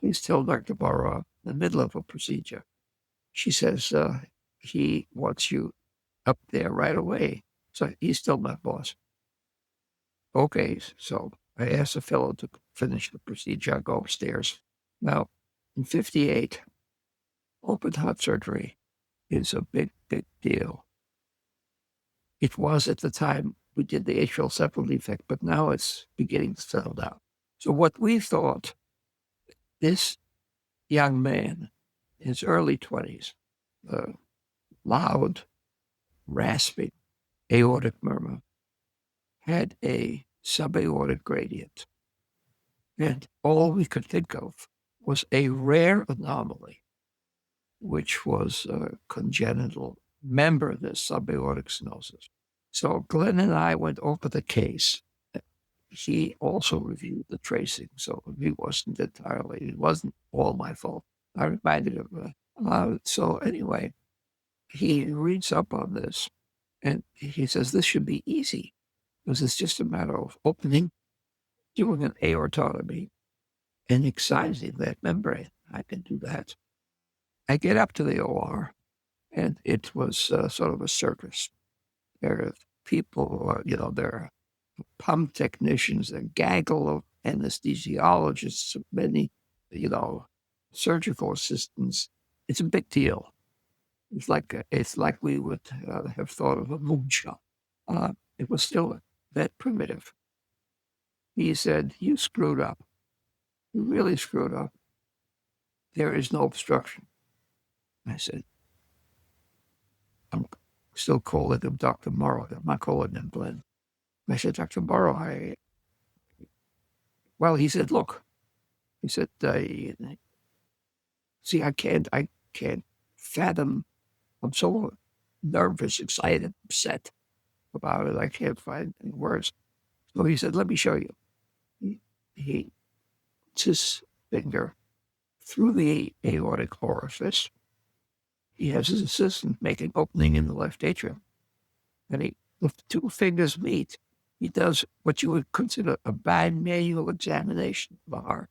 Dr. Morrow in the middle of a procedure. She says, he wants you up there right away. So he's still my boss. Okay, so I asked the fellow to finish the procedure. I go upstairs. Now, in 58, open heart surgery is a big, big deal. It was at the time we did the atrial septal defect, but now it's beginning to settle down. So what we thought, this young man, his early 20s, loud, rasping, aortic murmur, had a subaortic gradient. And all we could think of was a rare anomaly, which was congenital membranous subaortic stenosis. So Glenn and I went over the case. He also reviewed the tracing, so it wasn't all my fault. I reminded him. So anyway, he reads up on this, and he says, this should be easy, because it's just a matter of opening, doing an aortotomy, and excising that membrane. I can do that. I get up to the OR, and it was sort of a circus. There are people, there are pump technicians, a gaggle of anesthesiologists, many, surgical assistants. It's a big deal. It's like we would have thought of a moonshot. It was still that primitive. He said, you screwed up. You really screwed up. There is no obstruction. I said, I'm still calling him Dr. Morrow. I'm not calling him Glenn. I said, Dr. Morrow, he said, look, he said, see, I can't fathom. I'm so nervous, excited, upset about it. I can't find any words. So he said, let me show you. He puts his finger through the aortic orifice. He has his assistant make an opening in the left atrium. And the two fingers meet. He does what you would consider a bimanual examination of the heart.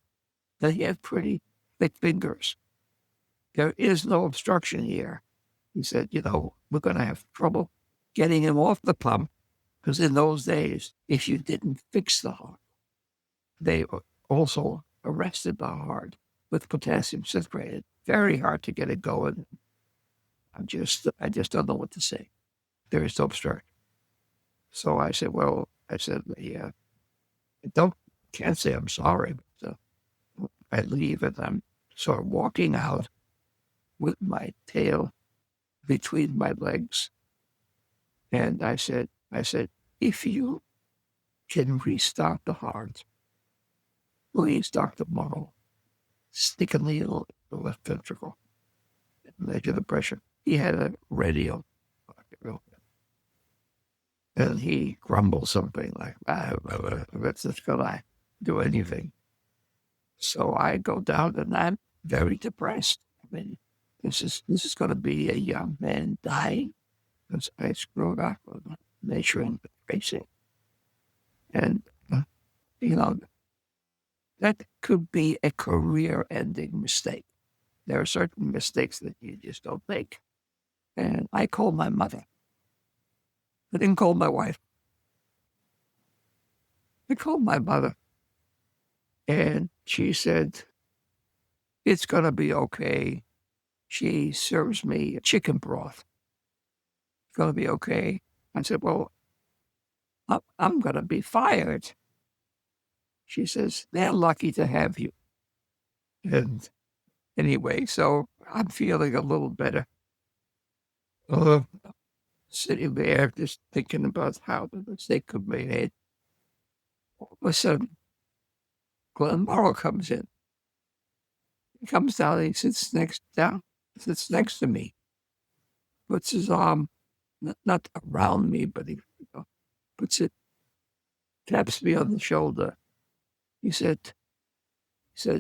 Then he has pretty thick fingers. There is no obstruction here. He said, we're going to have trouble getting him off the pump, because in those days, if you didn't fix the heart, they also arrested the heart with potassium citrate. Very hard to get it going. I just don't know what to say. There is no obstruction. So I said, can't say I'm sorry. But I leave, and I'm So I'm walking out with my tail between my legs. And I said, if you can restart the heart, please, Dr. Morrow, stick a needle in the left ventricle and measure the pressure. He had a radio. And he grumbled something like, that's not going to do anything. So I go down and I'm very depressed. I mean, this is going to be a young man dying because I screwed up on measuring the tracing. And, that could be a career-ending mistake. There are certain mistakes that you just don't make. And I called my mother. I didn't call my wife. I called my mother. And she said, it's going to be okay. She serves me chicken broth. It's going to be okay. I said, well, I'm going to be fired. She says, they're lucky to have you. And anyway, so I'm feeling a little better. Sitting there just thinking about how the mistake could be made. All of a sudden, Glenn Morrow comes in. He comes down and he sits next to me. Puts his arm, not around me, but he puts it, taps me on the shoulder. He said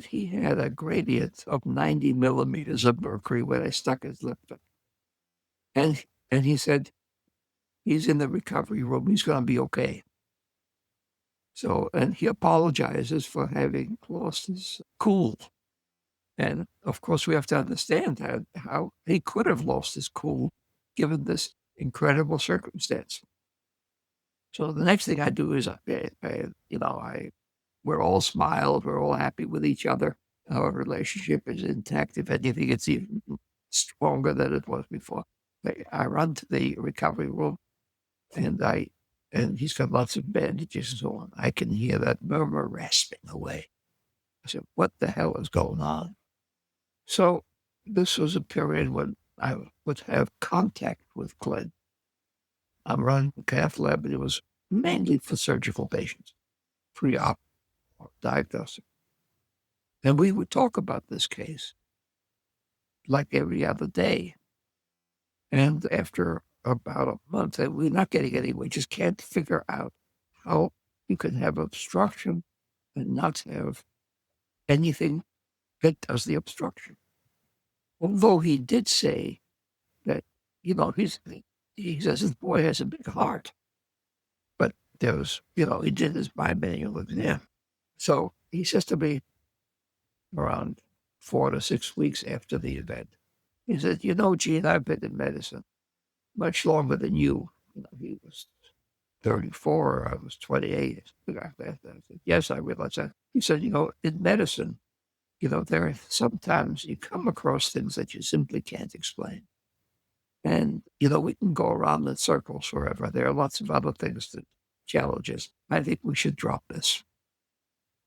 he had a gradient of 90 millimeters of mercury when I stuck his lip in. And he said, he's in the recovery room. He's going to be okay. So, and he apologizes for having lost his cool. And of course, we have to understand how he could have lost his cool given this incredible circumstance. So the next thing I do is, we're all smiles, we're all happy with each other. Our relationship is intact. If anything, it's even stronger than it was before. I run to the recovery room, and he's got lots of bandages and so on. I can hear that murmur rasping away. I said, what the hell is going on? So this was a period when I would have contact with Glenn. I'm running the cath lab, and it was mainly for surgical patients, pre-op or diagnostic. And we would talk about this case like every other day. And after about a month, and we're not getting anywhere, just can't figure out how you can have obstruction and not have anything that does the obstruction. Although he did say that, he says his boy has a big heart. But there was, he did his bi-manual exam. So he says to me around 4 to 6 weeks after the event, he said, Gene, I've been in medicine much longer than you. He was 34, I was 28. I said, yes, I realize that. He said, in medicine, there are sometimes you come across things that you simply can't explain. And, we can go around in circles forever. There are lots of other things that challenge us. I think we should drop this.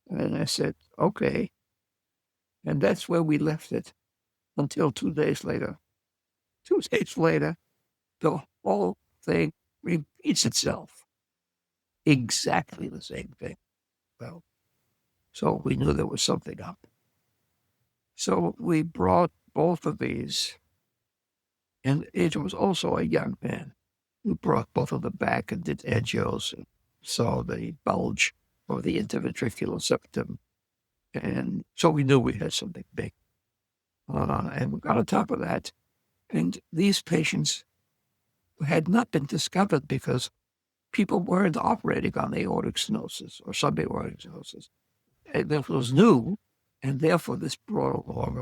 And I said, okay. And that's where we left it until 2 days later. 2 days later, the whole thing repeats itself. Exactly the same thing. Well, so we knew there was something up. So we brought both of these, and it was also a young man. We brought both of them back and did angios and saw the bulge of the interventricular septum. And so we knew we had something big. And we got on top of that. And these patients had not been discovered because people weren't operating on aortic stenosis or subaortic stenosis. And this was new, and therefore this brought along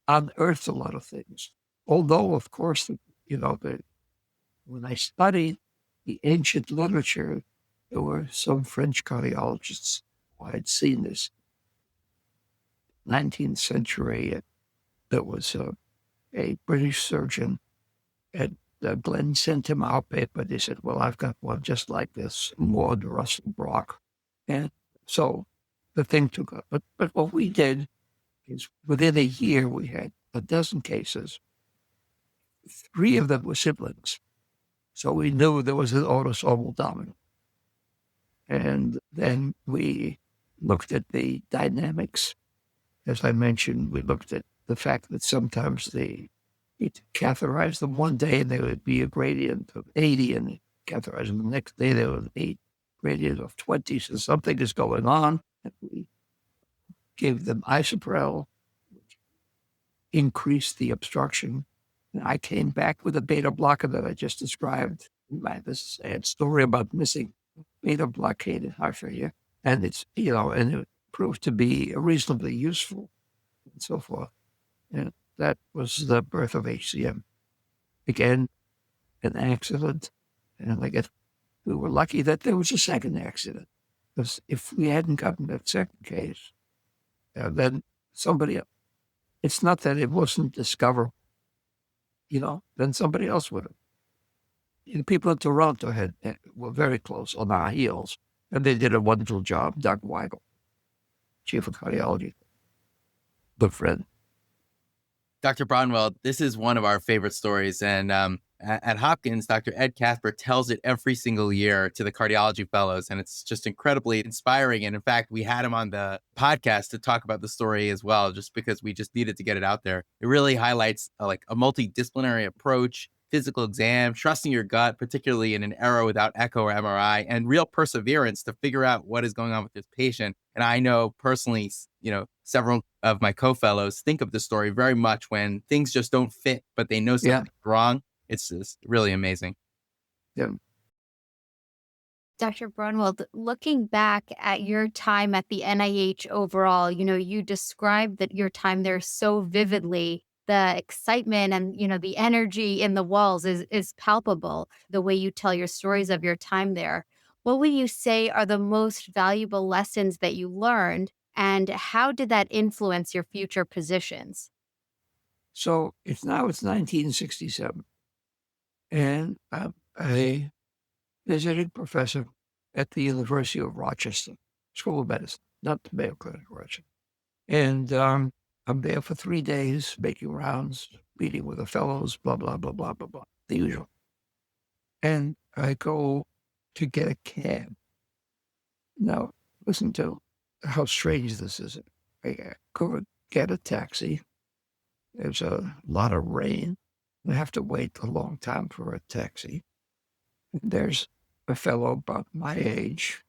unearthed a lot of things. Although, of course, when I studied the ancient literature, there were some French cardiologists who had seen this 19th century. There was a British surgeon, and Glenn sent him our paper. They said, well, I've got one just like this, Maud Russell Brock. And so the thing took up. But what we did is within a year, we had a dozen cases. 3 of them were siblings. So we knew there was an autosomal dominant. And then we looked at the dynamics. As I mentioned, we looked at the fact that sometimes you'd catheterize them one day and there would be a gradient of 80, and catheterize them the next day there was a gradient of 20. So something is going on. And we gave them isoprel, which increased the obstruction. And I came back with a beta blocker that I just described. This sad story about missing beta blockade in heart failure. And it's, and it proved to be reasonably useful and so forth. And that was the birth of HCM. Again, an accident. And I guess we were lucky that there was a second accident. Because if we hadn't gotten that second case, then somebody else, it's not that it wasn't discovered, then somebody else would have. The people in Toronto were very close on our heels, and they did a wonderful job. Doug Weigel, chief of cardiology, good friend. Dr. Braunwald, this is one of our favorite stories. And at Hopkins, Dr. Ed Casper tells it every single year to the cardiology fellows. And it's just incredibly inspiring. And in fact, we had him on the podcast to talk about the story as well, just because we just needed to get it out there. It really highlights a multidisciplinary approach, physical exam, trusting your gut, particularly in an era without echo or MRI, and real perseverance to figure out what is going on with this patient. And I know personally, several of my co-fellows think of the story very much when things just don't fit, but they know something's wrong. It's just really amazing. Yeah. Dr. Braunwald, looking back at your time at the NIH overall, you described that your time there so vividly. The excitement and, the energy in the walls is palpable, the way you tell your stories of your time there. What would you say are the most valuable lessons that you learned, and how did that influence your future positions? So it's 1967, and I'm a visiting professor at the University of Rochester, School of Medicine, not the Mayo Clinic, Rochester. And I'm there for 3 days, making rounds, meeting with the fellows, blah, blah, blah, blah, blah, blah, the usual. And I go to get a cab. Now, listen to how strange this is. I go get a taxi. There's a lot of rain. I have to wait a long time for a taxi. And there's a fellow about my age,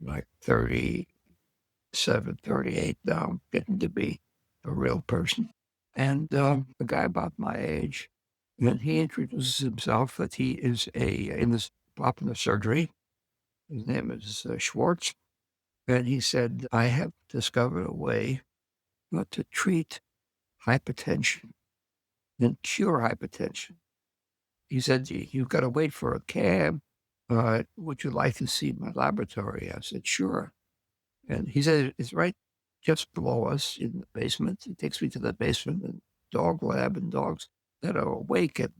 like 37, 38 now, getting to be a real person. And a guy about my age, and he introduces himself that he is in this department of surgery. His name is Schwartz. And he said, I have discovered a way to treat hypertension and cure hypertension. He said, you've got to wait for a cab. Would you like to see my laboratory? I said, sure. And he said, it's right just below us in the basement. He takes me to the basement and dog lab, and dogs that are awake and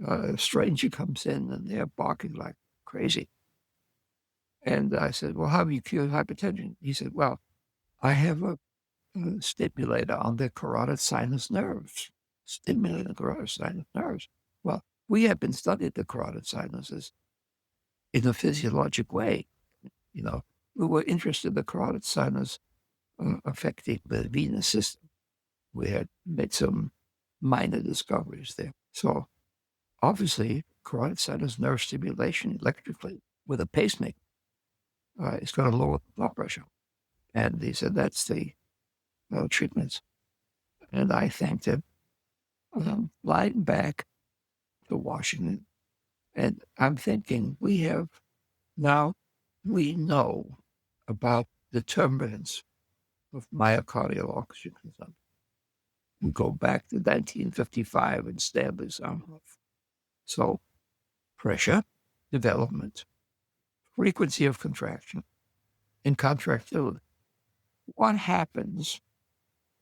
a stranger comes in and they're barking like crazy. And I said, well, how do you cure hypertension? He said, well, I have a stimulator on the carotid sinus nerves. Stimulating the carotid sinus nerves. Well, we have been studying the carotid sinuses in a physiologic way. We were interested in the carotid sinus affecting the venous system. We had made some minor discoveries there. So obviously, carotid sinus nerve stimulation electrically with a pacemaker is going to lower the blood pressure. And he said, that's the treatments. And I thanked him. I'm flying back to Washington, and I'm thinking, we know about determinants of myocardial oxygen consumption. We go back to 1955 and Stanley Zamenhof. So pressure, development, frequency of contraction, and contractility. What happens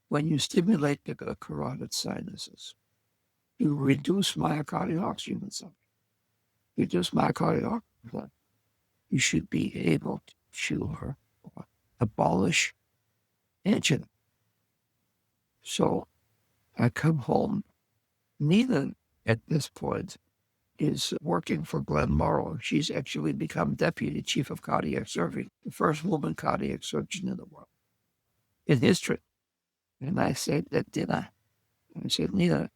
when you stimulate the carotid sinuses? You reduce myocardial oxygen consumption. Reduce myocardial oxygen. You should be able to cure or abolish angina. So I come home. Nina, at this point, is working for Glenn Morrow. She's actually become deputy chief of cardiac surgery, the first woman cardiac surgeon in the world, in history. And I said at dinner, I said, Nina,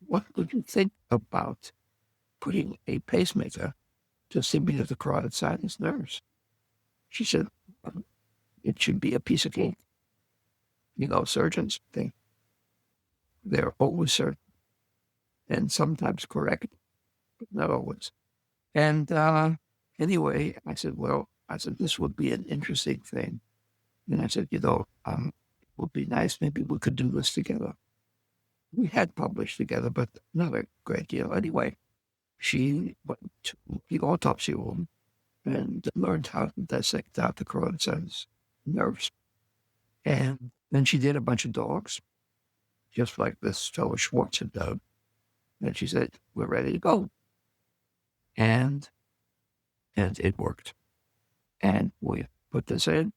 what would you think about putting a pacemaker to stimulate the carotid sinus nerves? She said, it should be a piece of cake. You know, surgeons think they're always certain and sometimes correct, but not always. And anyway, I said, this would be an interesting thing. And I said, it would be nice. Maybe we could do this together. We had published together, but not a great deal. Anyway, she went to the autopsy room and learned how to dissect out the carotid sinus nerves. And then she did a bunch of dogs, just like this fellow Schwartz had done. And she said, we're ready to go. And it worked. And we put this in.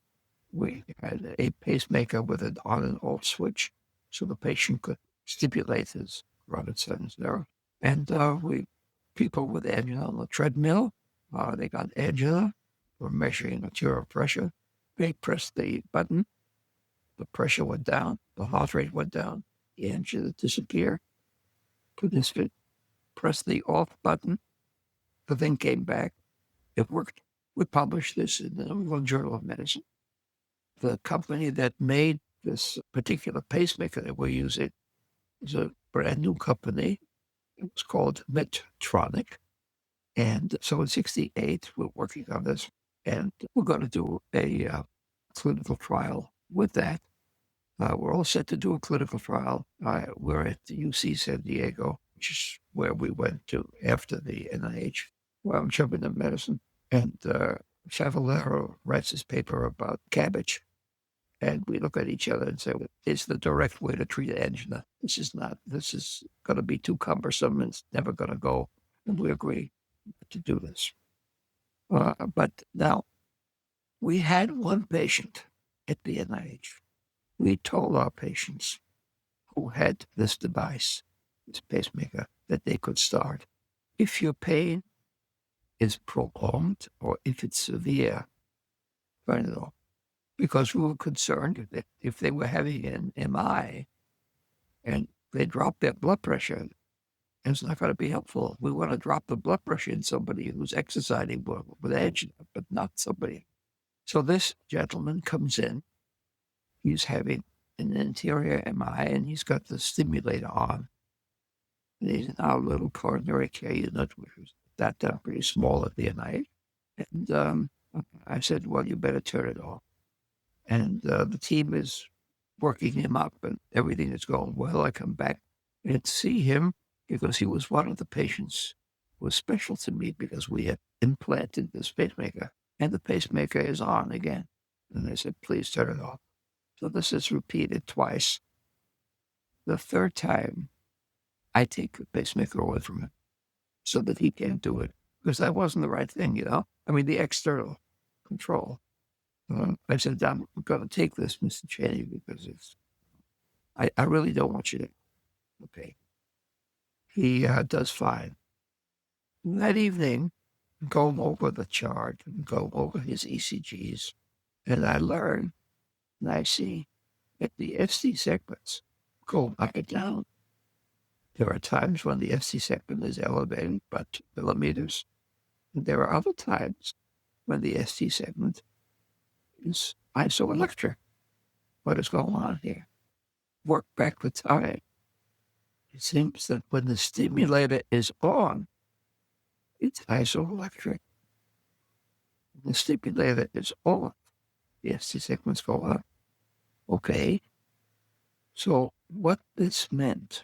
We had a pacemaker with an on and off switch so the patient could stimulate his carotid sinus nerve. And people with angina on the treadmill, they got angina. We're measuring arterial pressure. They pressed the button. The pressure went down. The heart rate went down. The angina disappeared. Press the off button. The thing came back. It worked. We published this in the New England Journal of Medicine. The company that made this particular pacemaker that we're using is a brand new company. It was called Medtronic. And so in 1968, we're working on this. And we're going to do a clinical trial with that. We're all set to do a clinical trial. We're at the UC San Diego, which is where we went to after the NIH. Well, I'm jumping to medicine. And Chavallero writes this paper about cabbage. And we look at each other and say, it's the direct way to treat angina. This is going to be too cumbersome and it's never going to go. And we agree to do this. But now, we had one patient at the NIH. We told our patients who had this device, this pacemaker, that they could start. If your pain is prolonged or if it's severe, turn it off. Because we were concerned that if they were having an MI and they drop their blood pressure, it's not going to be helpful. We want to drop the blood pressure in somebody who's exercising with angina, but not somebody. So this gentleman comes in. He's having an anterior MI, and he's got the stimulator on. And he's in our little coronary care unit, which was that pretty small at the NIH. And I said, well, you better turn it off. And the team is working him up, and everything is going well. I come back and see him because he was one of the patients who was special to me because we had implanted this pacemaker, and the pacemaker is on again. And they said, please turn it off. So this is repeated twice. The third time, I take the pacemaker away from him so that he can't do it, because that wasn't the right thing, I mean, the external control. I said, I'm going to take this, Mr. Cheney, because I really don't want you to. Okay. He does fine. That evening, going over the chart and going over his ECGs, and I learn and I see that the FC segments go up and down. There are times when the FC segment is elevated by 2 millimeters. And there are other times when the FC segment is isoelectric. What is going on here? Work back the time. It seems that when the stimulator is on, it's isoelectric. When the stimulator is off, the FC segments go up. Okay. So what this meant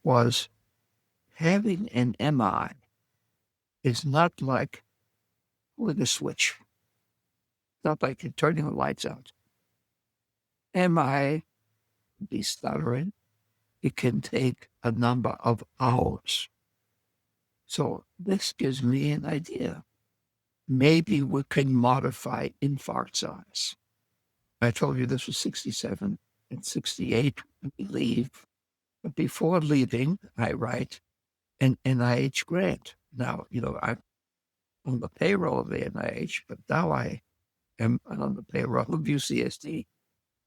was having an MI is not like pulling a switch. It's not like turning the lights out. MI can be stuttering. It can take a number of hours. So this gives me an idea. Maybe we can modify infarct size. I told you this was 67 and 68 we leave. But before leaving, I write an NIH grant. Now, I'm on the payroll of the NIH, but now I am on the payroll of UCSD.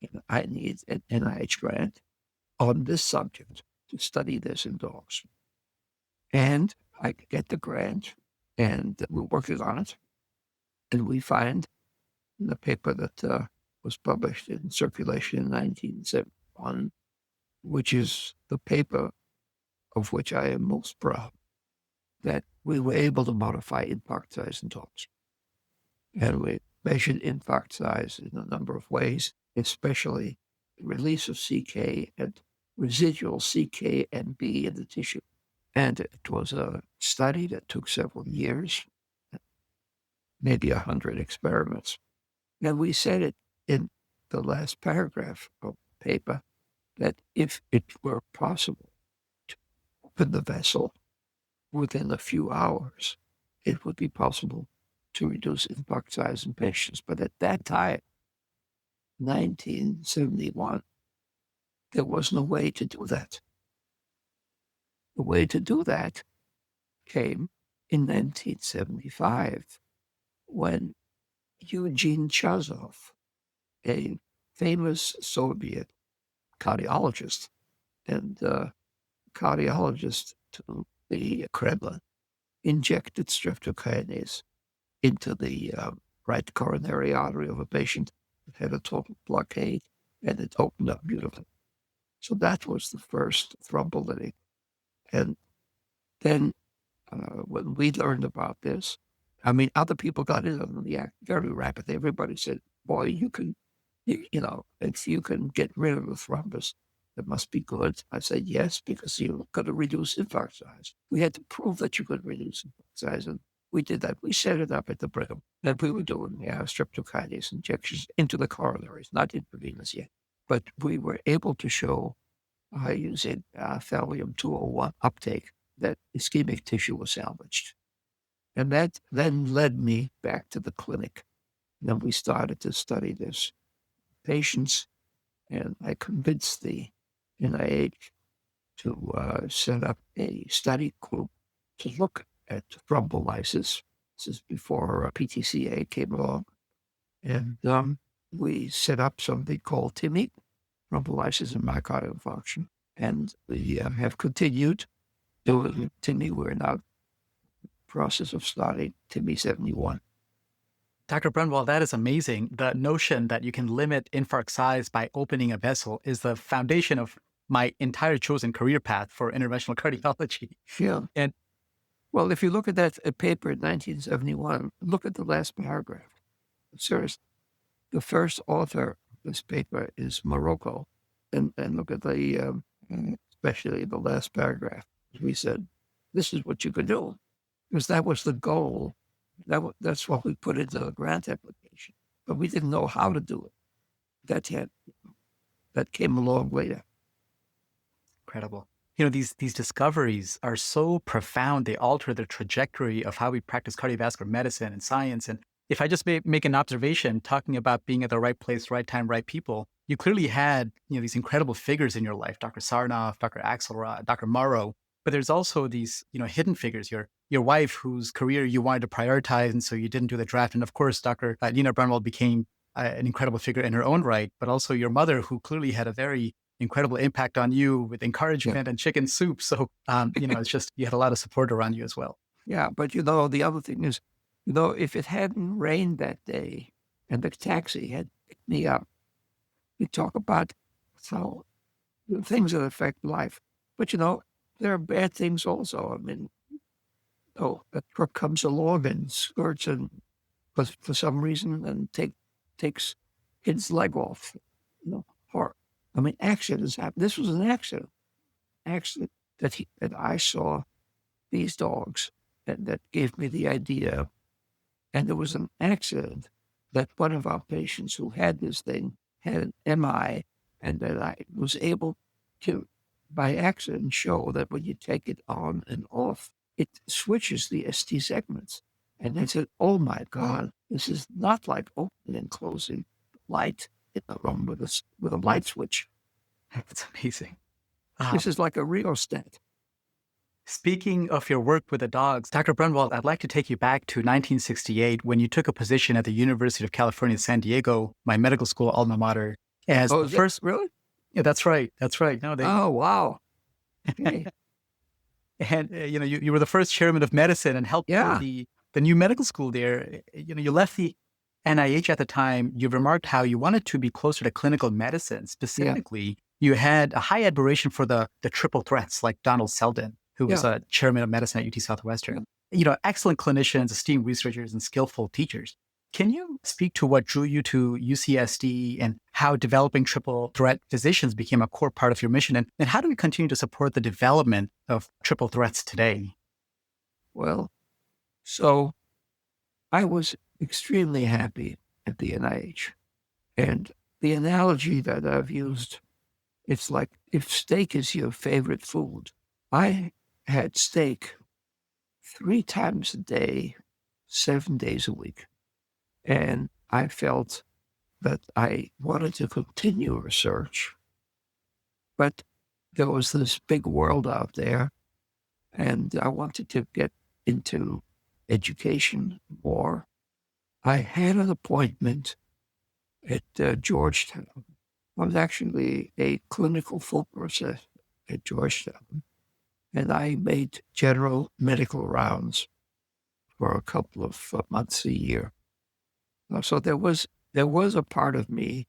And I need an NIH grant on this subject to study this in dogs. And I get the grant, and we're working on it. And we find in the paper that was published in Circulation in 1971, which is the paper of which I am most proud, that we were able to modify infarct size in dogs. And we measured infarct size in a number of ways, especially release of CK and residual CK and B in the tissue. And it was a study that took several years, maybe 100 experiments. And we said it in the last paragraph of the paper that if it were possible to open the vessel within a few hours, it would be possible to reduce infarct size in patients. But at that time, 1971, there was no way to do that. The way to do that came in 1975 when Eugene Chazov, a famous Soviet cardiologist and cardiologist to the Kremlin, injected streptokinase into the right coronary artery of a patient that had a total blockade, and it opened up beautifully. So that was the first thrombolytic. And then when we learned about this, other people got in on the act very rapidly. Everybody said, boy, if you can get rid of the thrombus, that must be good. I said, yes, because you're going to reduce infarct size. We had to prove that you could reduce infarct size, and we did that. We set it up at the Brigham, that we were doing streptokinase injections into the coronaries, not intravenous yet. But we were able to show, using thallium-201 uptake, that ischemic tissue was salvaged. And that then led me back to the clinic. Then we started to study this patients, and I convinced the NIH to set up a study group to look at thrombolysis. This is before PTCA came along. And we set up something called TIMI, thrombolysis and myocardial infarction. And we have continued doing TIMI. We're now in the process of starting TIMI 71. Dr. Braunwald, that is amazing. The notion that you can limit infarct size by opening a vessel is the foundation of my entire chosen career path for interventional cardiology. Yeah. And well, if you look at that paper in 1971, look at the last paragraph. Seriously, the first author of this paper is Morocco. And look at the, especially the last paragraph. We said, this is what you could do. Because that was the goal. That's what we put into the grant application. But we didn't know how to do it. That came along later. Incredible. These discoveries are so profound. They alter the trajectory of how we practice cardiovascular medicine and science. And if I just make an observation, talking about being at the right place, right time, right people, you clearly had these incredible figures in your life, Dr. Sarnoff, Dr. Axelrod, Dr. Morrow. But there's also these hidden figures. Your wife, whose career you wanted to prioritize, and so you didn't do the draft. And of course, Dr. Nina Braunwald became an incredible figure in her own right. But also your mother, who clearly had a very incredible impact on you with encouragement and chicken soup. So, it's just, you had a lot of support around you as well. Yeah, but the other thing is, if it hadn't rained that day and the taxi had picked me up, we talk about the things that affect life. But, there are bad things also. A truck comes along and skirts and for some reason and takes his leg off, or accidents happen. This was an accident that I saw these dogs, and that gave me the idea. And there was an accident that one of our patients who had this thing had an MI, and that I was able to, by accident, show that when you take it on and off, it switches the ST segments. And I said, oh my God, this is not like opening and closing the light. in the room with a light switch. That's amazing. This is like a rheostat. Speaking of your work with the dogs, Dr. Braunwald, I'd like to take you back to 1968 when you took a position at the University of California, San Diego, my medical school alma mater, as the first. Really? Yeah, that's right. That's right. No, Oh, wow. Okay. And you were the first chairman of medicine and helped Yeah. with the new medical school there. You left the NIH at the time. You remarked how you wanted to be closer to clinical medicine. Specifically, you had a high admiration for the triple threats like Donald Selden, who was a chairman of medicine at UT Southwestern. Excellent clinicians, esteemed researchers, and skillful teachers. Can you speak to what drew you to UCSD and how developing triple threat physicians became a core part of your mission? And how do we continue to support the development of triple threats today? Well, so I was extremely happy at the NIH. And the analogy that I've used, it's like if steak is your favorite food, I had steak 3 times a day, 7 days a week. And I felt that I wanted to continue research, but there was this big world out there, and I wanted to get into education more. I had an appointment at Georgetown. I was actually a clinical full person at Georgetown, and I made general medical rounds for a couple of months a year. So there was a part of me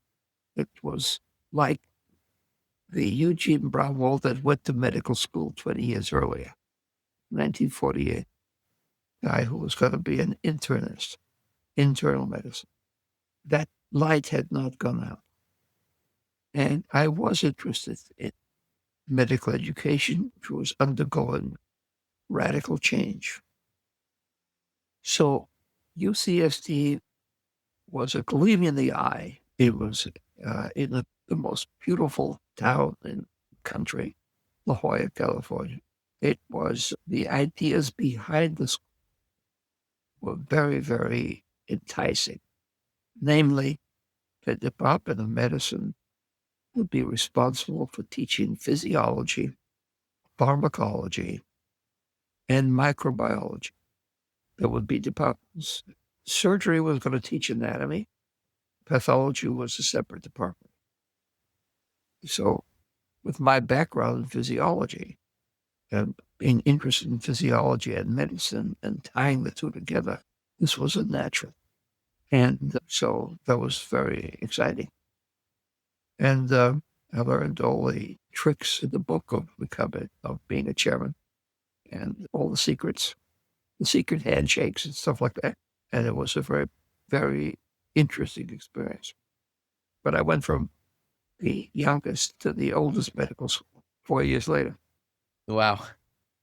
that was like the Eugene Braunwald that went to medical school 20 years earlier, 1948, guy who was going to be an internist, internal medicine. That light had not gone out. And I was interested in medical education, which was undergoing radical change. So UCSD was a gleam in the eye. It was in the most beautiful town in the country, La Jolla, California. It was the ideas behind the school were very, very enticing. Namely, the Department of Medicine would be responsible for teaching physiology, pharmacology, and microbiology. There would be departments. Surgery was going to teach anatomy. Pathology was a separate department. So with my background in physiology and being interested in physiology and medicine and tying the two together, this was a natural. And so that was very exciting. And I learned all the tricks in the book of being a chairman and all the secrets, the secret handshakes and stuff like that. And it was a very, very interesting experience. But I went from the youngest to the oldest medical school 4 years later. Wow.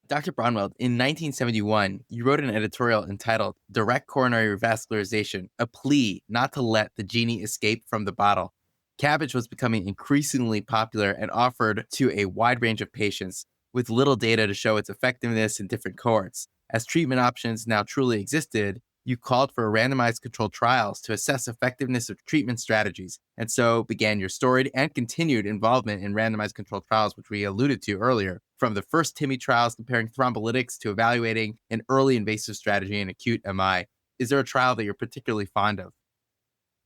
Dr. Braunwald, in 1971, you wrote an editorial entitled Direct Coronary Revascularization, a plea not to let the genie escape from the bottle. CABG was becoming increasingly popular and offered to a wide range of patients with little data to show its effectiveness in different cohorts. As treatment options now truly existed, you called for randomized controlled trials to assess effectiveness of treatment strategies, and so began your storied and continued involvement in randomized controlled trials, which we alluded to earlier, from the first TIMI trials comparing thrombolytics to evaluating an early invasive strategy in acute MI. Is there a trial that you're particularly fond of?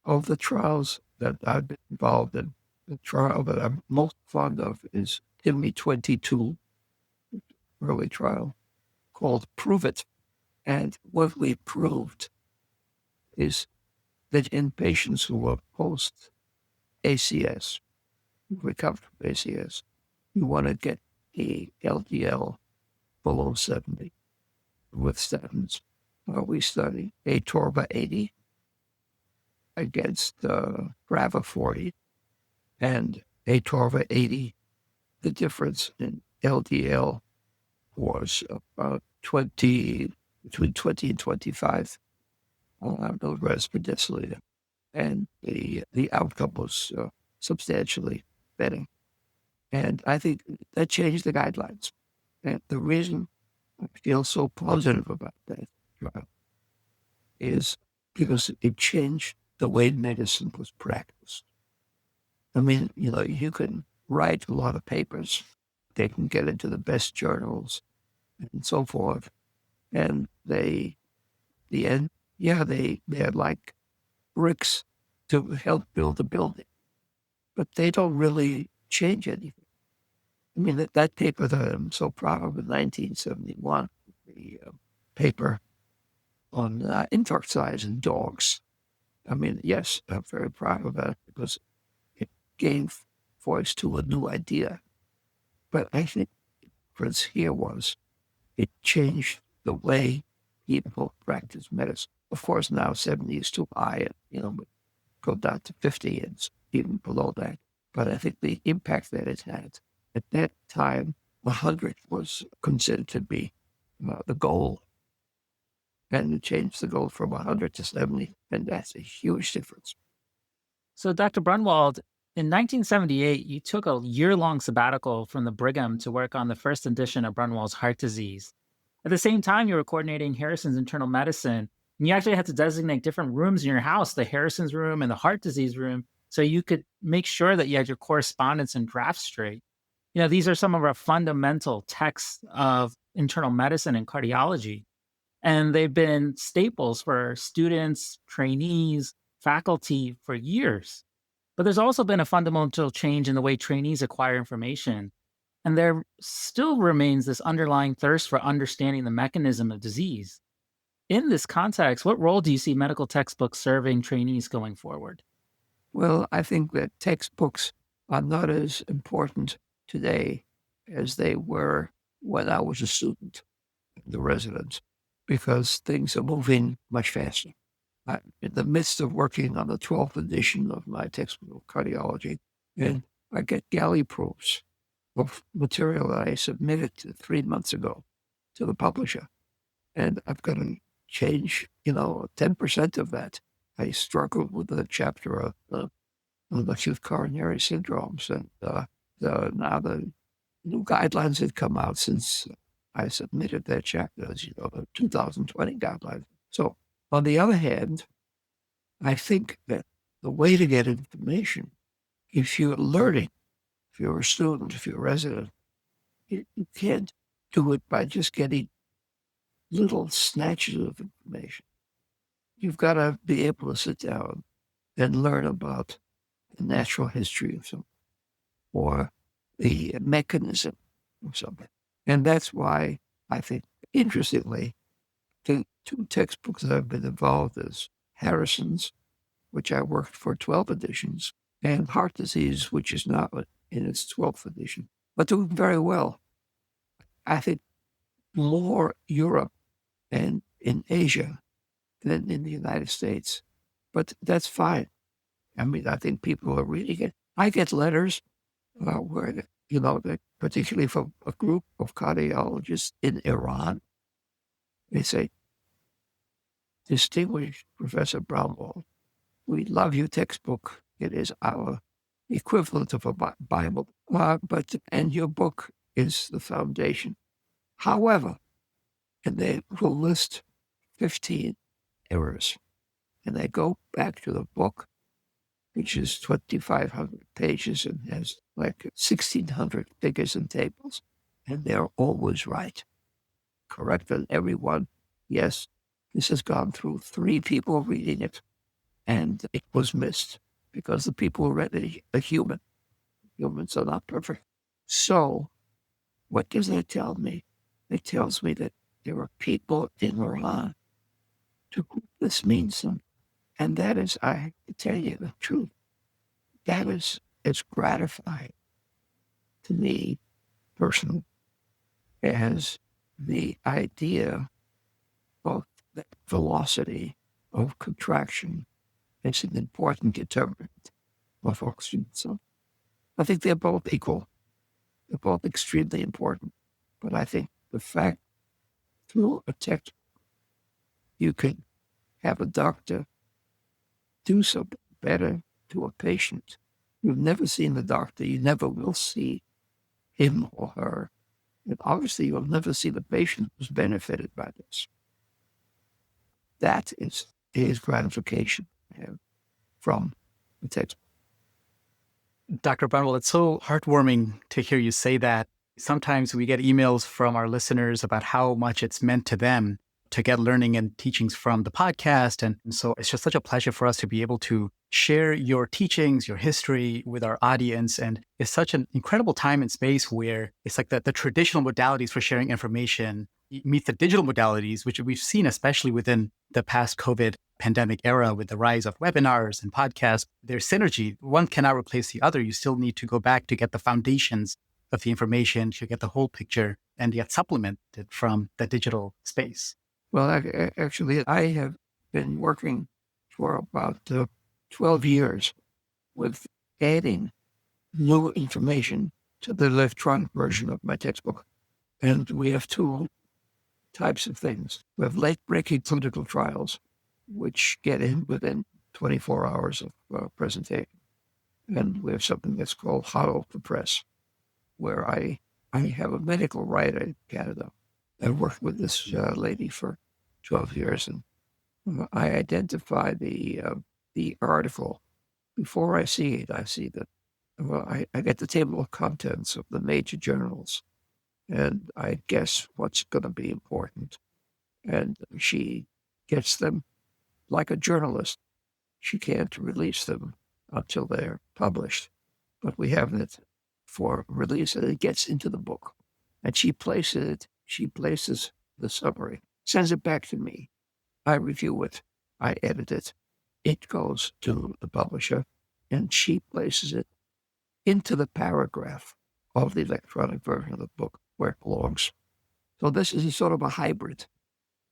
Of the trials that I've been involved in, the trial that I'm most fond of is TIMI 22, early trial, called Prove It. And what we proved is that in patients who were post-ACS, who recovered from ACS, you want to get the LDL below 70 with statins. We studied Atorva 80 against Brava 40 and Atorva 80. The difference in LDL was about between 20 and 25 milligrams per deciliter. And the outcome was substantially better. And I think that changed the guidelines. And the reason I feel so positive about that trial is because it changed the way medicine was practiced. I mean, you can write a lot of papers. They can get into the best journals and so forth. And they had like bricks to help build the building, but they don't really change anything. I mean, that paper that I'm so proud of in 1971, the paper on infarct size in dogs. I mean, yes, I'm very proud of that because it gave voice to a new idea. But I think the difference here was it changed the way people practice medicine. Of course, now 70 is too high, and go down to 50 and even below that. But I think the impact that it had at that time, 100 was considered to be the goal. And it changed the goal from 100 to 70, and that's a huge difference. So, Dr. Braunwald, in 1978, you took a year-long sabbatical from the Brigham to work on the first edition of Braunwald's heart disease. At the same time, you were coordinating Harrison's internal medicine, and you actually had to designate different rooms in your house, the Harrison's room and the heart disease room, so you could make sure that you had your correspondence and drafts straight. These are some of our fundamental texts of internal medicine and cardiology, and they've been staples for students, trainees, faculty for years. But there's also been a fundamental change in the way trainees acquire information. And there still remains this underlying thirst for understanding the mechanism of disease. In this context, what role do you see medical textbooks serving trainees going forward? Well, I think that textbooks are not as important today as they were when I was a student, the resident, because things are moving much faster. I'm in the midst of working on the 12th edition of my textbook of cardiology, and I get galley proofs of material that I submitted 3 months ago to the publisher. And I've got to change, 10% of that. I struggled with the chapter of acute coronary syndromes. And now the new guidelines had come out since I submitted that chapter, as the 2020 guidelines. So on the other hand, I think that the way to get information, if you're learning, if you're a student, if you're a resident, you can't do it by just getting little snatches of information. You've got to be able to sit down and learn about the natural history of something or the mechanism of something. And that's why I think, interestingly, the 2 textbooks that I've been involved is Harrison's, which I worked for 12 editions, and Heart Disease, which is now in its 12th edition, but doing very well. I think more Europe and in Asia than in the United States, but that's fine. I mean, I think people are reading it. I get letters where, particularly from a group of cardiologists in Iran, they say, "Distinguished Professor Braunwald, we love your textbook. It is our equivalent of a Bible, and your book is the foundation. However," and they will list 15 errors, and they go back to the book, which is 2,500 pages and has like 1,600 figures and tables, and they're always right. Correct on every one. Yes, this has gone through 3 people reading it, and it was missed because the people who read it are human. Humans are not perfect. So what does that tell me? It tells me that there are people in Iran to whom this means something. And that is, I tell you the truth, that is as gratifying to me personally as the idea of the velocity of contraction is an important determinant of oxygen. So I think they're both equal. They're both extremely important. But I think the fact through a text, you can have a doctor do something better to a patient. You've never seen the doctor. You never will see him or her. And obviously, you'll never see the patient who's benefited by this. That is gratification from the textbook. Dr. Braunwald, it's so heartwarming to hear you say that. Sometimes we get emails from our listeners about how much it's meant to them to get learning and teachings from the podcast. And so it's just such a pleasure for us to be able to share your teachings, your history with our audience. And it's such an incredible time and space where it's like the traditional modalities for sharing information meet the digital modalities, which we've seen, especially within the past COVID pandemic era with the rise of webinars and podcasts. There's synergy. One cannot replace the other. You still need to go back to get the foundations of the information, to get the whole picture, and get supplemented from the digital space. Well, actually, I have been working for about 12 years with adding new information to the electronic version of my textbook. And we have two types of things. We have late-breaking clinical trials, which get in within 24 hours of presentation. And we have something that's called Hamo for Press, where I have a medical writer in Canada. I worked with this lady for 12 years, and I identify the article. Before I see it, I see that, I get the table of contents of the major journals, and I guess what's going to be important. And she gets them like a journalist. She can't release them until they're published, but we have it for release, and it gets into the book. And she places the summary, sends it back to me. I review it, I edit it. It goes to the publisher, and she places it into the paragraph of the electronic version of the book where it belongs. So this is sort of a hybrid.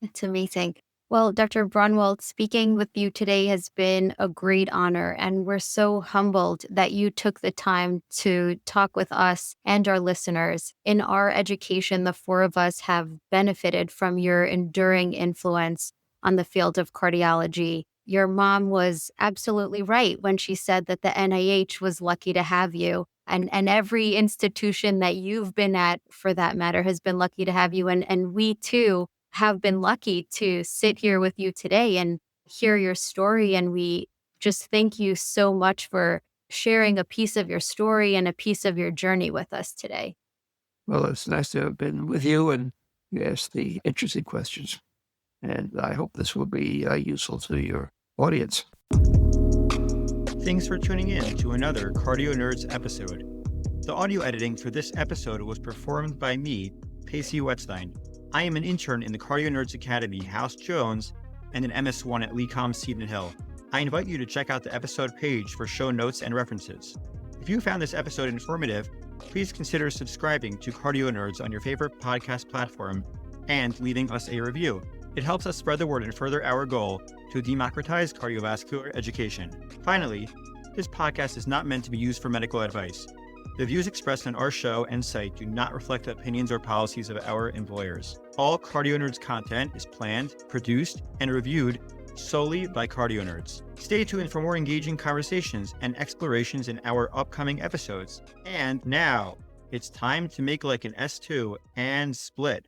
It's amazing. Well, Dr. Braunwald, speaking with you today has been a great honor, and we're so humbled that you took the time to talk with us and our listeners. In our education, the four of us have benefited from your enduring influence on the field of cardiology. Your mom was absolutely right when she said that the NIH was lucky to have you, and every institution that you've been at, for that matter, has been lucky to have you. And we, too, have been lucky to sit here with you today and hear your story. And we just thank you so much for sharing a piece of your story and a piece of your journey with us today. Well, it's nice to have been with you, and you asked the interesting questions. And I hope this will be useful to your audience. Thanks for tuning in to another CardioNerds episode. The audio editing for this episode was performed by me, Pacey Wettstein. I am an intern in the CardioNerds Academy, House Jones, and an MS1 at LeComm Seton Hill. I invite you to check out the episode page for show notes and references. If you found this episode informative, please consider subscribing to CardioNerds on your favorite podcast platform and leaving us a review. It helps us spread the word and further our goal to democratize cardiovascular education. Finally, this podcast is not meant to be used for medical advice. The views expressed on our show and site do not reflect the opinions or policies of our employers. All CardioNerds content is planned, produced, and reviewed solely by CardioNerds. Stay tuned for more engaging conversations and explorations in our upcoming episodes. And now, it's time to make like an S2 and split.